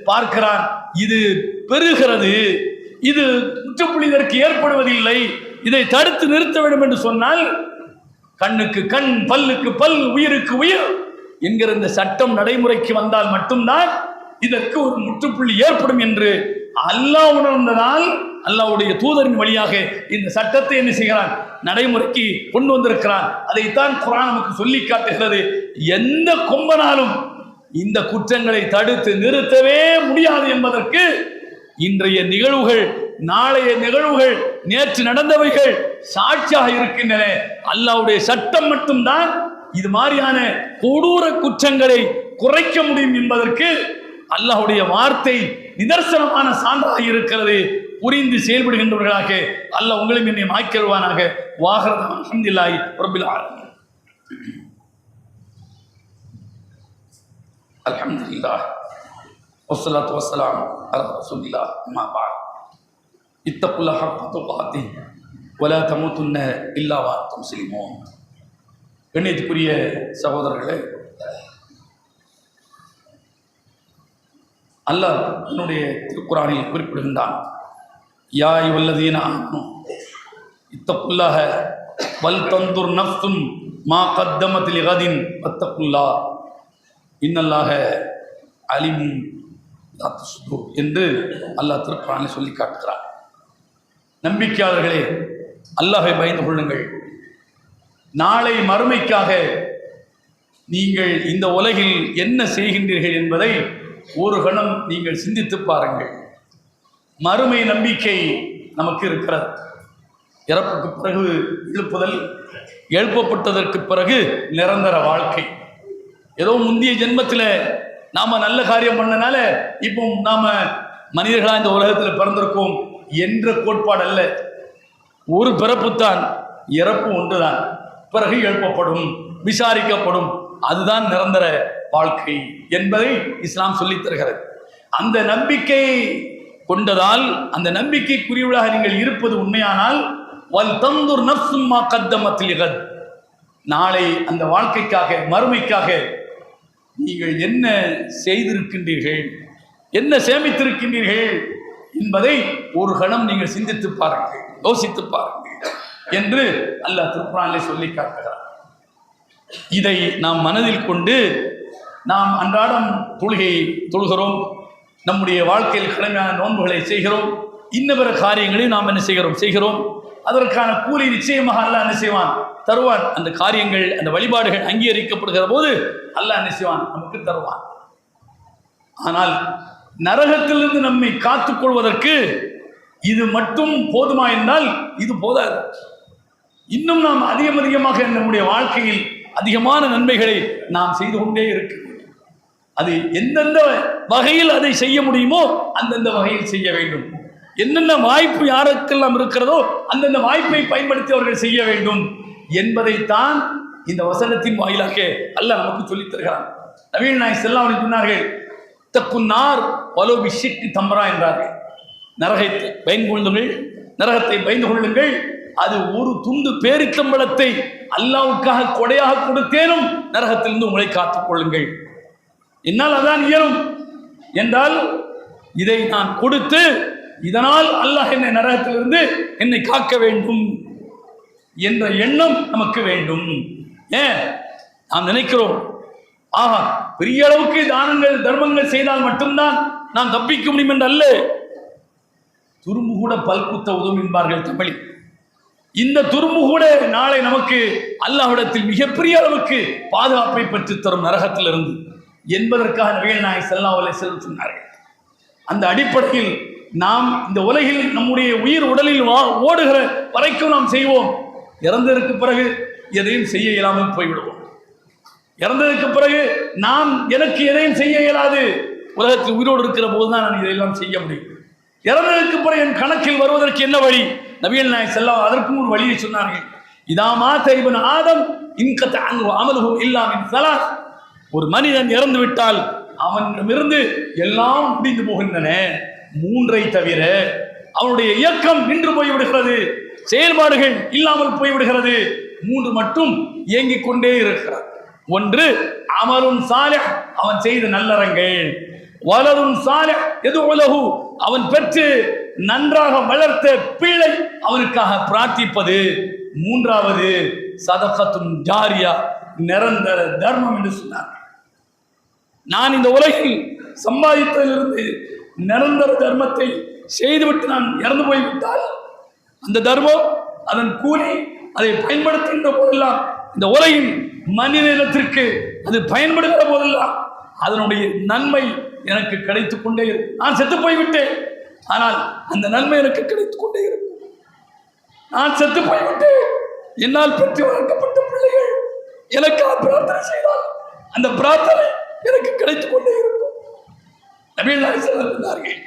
பார்க்கிறான், இது பெருகிறது, இது முற்றுப்புள்ளி இதற்கு ஏற்படுவதில்லை, இதை தடுத்து நிறுத்த வேண்டும் என்று சொன்னால் கண்ணுக்கு கண், பல்லுக்கு பல், உயிருக்கு உயிர் என்கிற இந்த சட்டம் நடைமுறைக்கு வந்தால் மட்டும்தான் இதற்கு ஒரு முற்றுப்புள்ளி ஏற்படும் என்று அல்லாஹ் உணர்ந்ததால் அல்லாஹ்வுடைய தூதரின் வழியாக இந்த சட்டத்தை என்ன செய்கிறான்? நடைமுறைக்கு கொண்டு வந்திருக்கிறான். அதைத்தான் குர்ஆன் நமக்கு சொல்லி காட்டுகிறது. எந்த கொம்பனாலும் இந்த குற்றங்களை தடுத்து நிறுத்தவே முடியாது என்பதற்கு இன்றைய நிகழ்வுகள், நாளைய நிகழ்வுகள், நேற்று நடந்தவைகள் சாட்சியாக இருக்கின்றன. அல்லாஹ்வுடைய சட்டம் மட்டும்தான் இது மாதிரியான கொடூர குற்றங்களை குறைக்க முடியும் என்பதற்கு அல்லாஹ்வுடைய வார்த்தை நிதர்சனமான சான்றாக இருக்கிறது. புரிந்து செயல்படுகின்றவர்களாக அல்லாஹ் உங்களையும் என்னை மாய்க்கருவானாக. வாஹரத் அல்ஹம்துலில்லாஹி ரப்பில் ஆலமீன். அல்ஹம்துலில்லாஹ் வஸ்ஸலாத்து வஸ்ஸலாம் அலா ரசூலில்லாஹ். அம்மா பஅத். இத்தகுல்லாஹ ஹக்க துகாத்திஹ் வலா தமூதுன்ன இல்லா வ அன்தும் முஸ்லிமூன். கண்ணியத்துக்குரிய சகோதரர்களே, அல்லாஹ் என்னுடைய திருக்குரானில் குறிப்பிடுகின்றான், யா அய்யுஹல்லதீன ஆமனூ இத்தகுல்லாஹ வல் தன்துர் நஃப்ஸுன் மா கத்தமத் லிகதின் வத்தகுல்லாஹ் இன்னல்லாஹ அலீமுன் தாத்து சுதூர் என்று அல்லாஹ் திருக்குரானில் சொல்லி காட்டுகிறார். நம்பிக்கையாளர்களே, அல்லாஹை பயந்து கொள்ளுங்கள். நாளை மறுமைக்காக நீங்கள் இந்த உலகில் என்ன செய்கின்றீர்கள் என்பதை ஒரு கணம் நீங்கள் சிந்தித்து பாருங்கள். மறுமை நம்பிக்கை நமக்கு இருக்கிறது. இறப்புக்கு பிறகு எழுப்புதல், எழுப்பப்பட்டதற்கு பிறகு நிரந்தர வாழ்க்கை. ஏதோ முந்தைய ஜென்மத்தில் நாம் நல்ல காரியம் பண்ணனால இப்போ நாம் மனிதர்களாக இந்த உலகத்தில் பிறந்திருக்கோம் என்ற கோட்பாடு அல்ல. ஒரு பிறப்புத்தான், இறப்பு ஒன்றுதான், பிறகு எழுப்பப்படும், விசாரிக்கப்படும், அதுதான் நிரந்தர வாழ்க்கை என்பதை இஸ்லாம் சொல்லித் தருகிறது. அந்த நம்பிக்கை கொண்டதால், அந்த நம்பிக்கைக்குரியவர்களாக நீங்கள் இருப்பது உண்மையானால், வல் தன்துர் நஃப்ஸும் மா கத்தமத் லிகத், நாளை அந்த வாழ்க்கைக்காக, மறுமைக்காக நீங்கள் என்ன செய்திருக்கின்றீர்கள், என்ன சேமித்திருக்கின்றீர்கள் என்பதை ஒரு கணம் நீங்கள் சிந்தித்து பாருங்கள், யோசித்து பாருங்கள் என்று அல்லாஹ் திருக்குர்ஆனிலே சொல்லி காட்டுகிறார். இதை நாம் மனதில் கொண்டு நாம் அன்றாடம் தொழுகிறோம், நம்முடைய வாழ்க்கையில் கடமையான நோன்புகளை செய்கிறோம், இன்ன பிற காரியங்களை நாம் என்ன செய்கிறோம். அதற்கான கூலி நிச்சயமாக அல்லாஹ் என்ன செய்வான், தருவான். அந்த காரியங்கள், அந்த வழிபாடுகள் அங்கீகரிக்கப்படுகிற போது அல்லாஹ் என்ன செய்வான், நமக்கு தருவான். ஆனால் நரகத்திலிருந்து நம்மை காத்துக்கொள்வதற்கு இது மட்டும் போதுமா என்றால் இது போதாது. இன்னும் நாம் அதிகமாக நம்முடைய வாழ்க்கையில் அதிகமான நன்மைகளை நாம் செய்து கொண்டே இருக்க வேண்டும். அது எந்தெந்த வகையில் அதை செய்ய முடியுமோ அந்தந்த வகையில் செய்ய வேண்டும். என்னென்ன வாய்ப்பு யாருக்கெல்லாம் இருக்கிறதோ அந்தந்த வாய்ப்பை பயன்படுத்தி அவர்கள் செய்ய வேண்டும் என்பதைத்தான் இந்த வசனத்தின் வாயிலாக அல்லாஹ் நமக்கு சொல்லித் தருகிறான். நபிகள் நாயகம் ஸல்லல்லாஹு அலைஹி வஸல்லம் சொன்னார்கள், தக்குன்னார் வலோ பிஷிக்கி தம்ரா என்றார்கள். நரகத்தை பயந்து கொள்ளுங்கள், அது ஒரு துண்டு பேரித்தம்பழத்தை அல்லாஹ்வுக்காக கொடையாக கொடுத்தேனும் நரகத்திலிருந்து உங்களை காத்துக் கொள்ளுங்கள். என்னால் அதான் இயலும் என்றால் இதை நான் கொடுத்து இதனால் அல்லாஹ் என்னை நரகத்திலிருந்து என்னை காக்க வேண்டும் என்ற எண்ணம் நமக்கு வேண்டும். ஏன் நாம் நினைக்கிறோம், ஆஹா பெரிய அளவுக்கு தானங்கள் தர்மங்கள் செய்தால் மட்டும்தான் நாம் தப்பிக்க முடியும் என்று அல்ல. துரும்பு கூட பல்குத்த உதவும் என்பார்கள் தமிழில். இந்த துரும்பு கூட நாளை நமக்கு அல்லாஹ்விடத்தில் மிகப்பெரிய அளவுக்கு பாதுகாப்பை பெற்றுத் தரும் நரகத்திலிருந்து என்பதற்காக நபிகள் நாயகம் ஸல்லல்லாஹு அலைஹி வஸல்லம் சொன்னார்கள். அந்த அடிப்படையில் நாம் இந்த உலகில் நம்முடைய உயிர் உடலில் ஓடுகிற வரைக்கும் நாம் செய்வோம். இறந்ததற்கு பிறகு எதையும் செய்ய இயலாமல் போய்விடுவோம். இறந்ததற்கு பிறகு நாம் எனக்கு எதையும் செய்ய இயலாது, உலகத்தில் உயிரோடு இருக்கிற போதுதான் நான் இதையெல்லாம் செய்ய முடியும். இறந்ததற்கு பிறகு என் கணக்கில் வருவதற்கு என்ன வழி? நபிகள் நாயகம் ஸல்லல்லாஹு அலைஹி வஸல்லம் அதற்கும் ஒரு வழியை சொன்னார்கள். இதா மாத இப்னு ஆதம் இன்கத அன்ஹு அமலுஹு இல்லா மின் ஸலாஸ். ஒரு மனிதன் இறந்து விட்டால் அவனிடமிருந்து எல்லாம் முடிந்து போகின்றன, மூன்றை தவிர. அவனுடைய இயக்கம் நின்று போய்விடுகிறது, செயல்பாடுகள் இல்லாமல் போய்விடுகிறது. மூன்று மட்டும் இயங்கிக் கொண்டே இருக்கிறார். ஒன்று அமலுன் சாலிஹ், அவன் செய்த நல்லறங்கள். வலதுன் சாலிஹ் யதுஉலஹு, அவன் பெற்று நன்றாக வளர்த்த பிள்ளை அவனுக்காக பிரார்த்திப்பது. மூன்றாவது சதகத்துன் ஜாரியா, நிரந்தர தர்மம் என்று சொன்னார். நான் இந்த உலகில் சம்பாதித்ததிலிருந்து நிரந்தர தர்மத்தை செய்துவிட்டு நான் இறந்து போய்விட்டால் அந்த தர்மம், அதன் கூலி, அதை பயன்படுத்துகின்ற போதெல்லாம், இந்த உலகின் மனித இனத்திற்கு அது பயன்படுகிற போதெல்லாம் அதனுடைய நன்மை எனக்கு கிடைத்துக் கொண்டே இருக்கும். நான் செத்து போய்விட்டேன், ஆனால் அந்த நன்மை எனக்கு கிடைத்துக் கொண்டே இருக்கும். நான் செத்து போய்விட்டேன், என்னால் பெற்று வளர்க்கப்பட்ட பிள்ளைகள் எனக்காக பிரார்த்தனை செய்தால் அந்த பிரார்த்தனை எனக்கு கிடைத்துக் கொண்டே இருக்கும். நபிகள் நாயகம் ஸல்லல்லாஹு அலைஹி வஸல்லம் சொன்னார்கள்,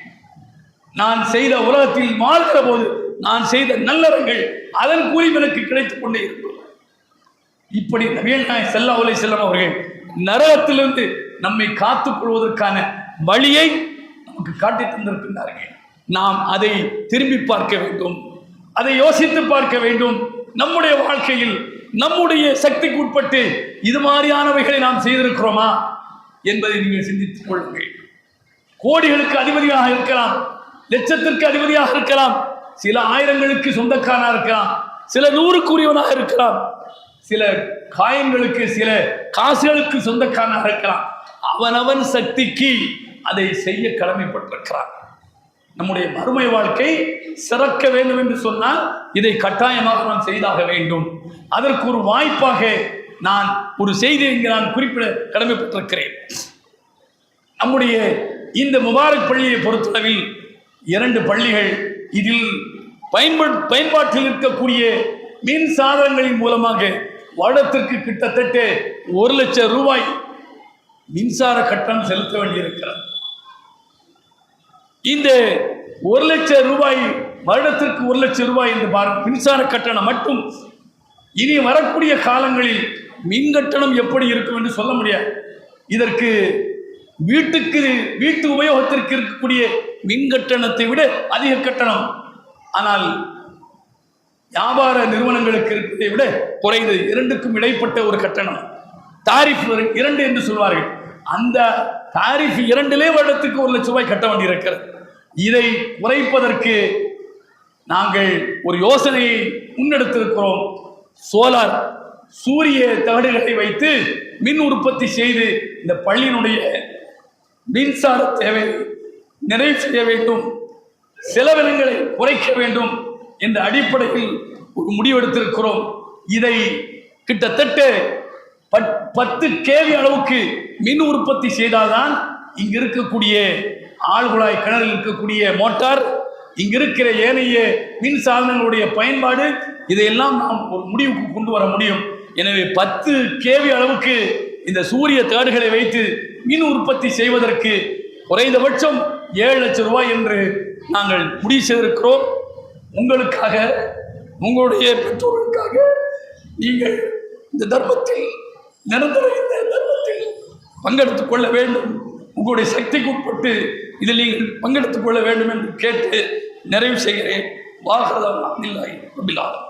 நான் செய்த உலகத்தில் வாழ்கிற போது நான் செய்த நல்லறங்கள் அதன் கூலி எனக்கு கிடைத்துக் கொண்டே இருக்கும். இப்படி நபிகள் நாயகம் ஸல்லல்லாஹு அலைஹி வஸல்லம் அவர்கள் நரகத்திலிருந்து நம்மை காத்துக் கொள்வதற்கான வழியை நமக்கு காட்டி தந்திருக்கின்றார்கள். நாம் அதை திரும்பி பார்க்க வேண்டும், அதை யோசித்து பார்க்க வேண்டும். நம்முடைய வாழ்க்கையில் நம்முடைய சக்திக்கு உட்பட்டு இது மாதிரியானவைகளை நாம் செய்திருக்கிறோமா என்பதை நீங்கள் சிந்தித்துக் கொள்ளுங்கள். கோடிகளுக்கு அதிபதியாக இருக்கலாம், லட்சத்திற்கு அதிபதியாக இருக்கலாம், சில ஆயிரங்களுக்கு சொந்தக்காரனாக இருக்கலாம், சில நூறுக்குரியவனாக இருக்கலாம், சில காயங்களுக்கு சில காசுகளுக்கு சொந்தக்காரனாக இருக்கலாம். அவனவன் சக்திக்கு அதை செய்ய கடமைப்பட்டிருக்கிறான். நம்முடைய மறுமை வாழ்க்கை சிறக்க வேண்டும் என்று சொன்னால் இதை கட்டாயமாக நாம் செய்தாக வேண்டும். அதற்கு ஒரு வாய்ப்பாக நான் ஒரு செய்தியை இங்கு நான் குறிப்பிட கடமைப்பட்டிருக்கிறேன். நம்முடைய இந்த முபாரக் பள்ளியை பொறுத்தளவில் 2 பள்ளிகள், இதில் பயன்பாட்டில் இருக்கக்கூடிய மின் சாதனங்களின் மூலமாக வருடத்திற்கு கிட்டத்தட்ட 1 லட்சம் ரூபாய் மின்சார கட்டணம் செலுத்த வேண்டியிருக்கிறது. இந்த 1 லட்சம் ரூபாய், வருடத்திற்கு 1 லட்சம் ரூபாய் என்று மின்சார கட்டணம் மட்டும். இனி வரக்கூடிய காலங்களில் மின் கட்டணம் எப்படி இருக்கும் என்று சொல்ல முடியாது. இதற்கு வீட்டு உபயோகத்திற்கு இருக்கக்கூடிய மின் கட்டணத்தை விட அதிக கட்டணம், ஆனால் வியாபார நிறுவனங்களுக்கு இருப்பதை விட குறைந்தது. 2க்கும் இடைப்பட்ட ஒரு கட்டணம், தாரிஃப் 2 என்று சொல்வார்கள். அந்த தாரிஃப் 2 வருடத்துக்கு 1 லட்சம் ரூபாய் கட்ட வேண்டியிருக்கிறது. இதை குறைப்பதற்கு நாங்கள் ஒரு யோசனையை முன்னெடுத்திருக்கிறோம். சோலார் சூரிய தகடுகளை வைத்து மின் உற்பத்தி செய்து இந்த பள்ளியினுடைய மின்சார தேவை நிறைவு செய்ய வேண்டும், செலவினங்களை குறைக்க வேண்டும் என்ற அடிப்படையில் ஒரு முடிவெடுத்திருக்கிறோம். இதை கிட்டத்தட்ட 10 kV அளவுக்கு மின் உற்பத்தி செய்தால்தான் இங்கு இருக்கக்கூடிய ஆழ்குழாய் கிணறில் இருக்கக்கூடிய மோட்டார், இங்கு இருக்கிற ஏனைய மின் சாதனங்களுடைய பயன்பாடு, இதையெல்லாம் நாம் ஒரு முடிவுக்கு கொண்டு வர முடியும். எனவே 10 kV அளவுக்கு இந்த சூரிய தகடுகளை வைத்து மின் உற்பத்தி செய்வதற்கு குறைந்தபட்சம் 7 லட்சம் ரூபாய் என்று நாங்கள் முடிவு செய்திருக்கிறோம். உங்களுக்காக, உங்களுடைய பெற்றோர்களுக்காக நீங்கள் இந்த தர்மத்தில், நிரந்தர இந்த தர்மத்தில் பங்கெடுத்துக் கொள்ள வேண்டும். உங்களுடைய சக்திக்கு உட்பட்டு இதில் நீங்கள் பங்கெடுத்துக் கொள்ள வேண்டும் என்று கேட்டு நிறைவு செய்கிறேன். வாகரதம் அல்ஹம்துலில்லாஹி ரப்பில் ஆலமீன்.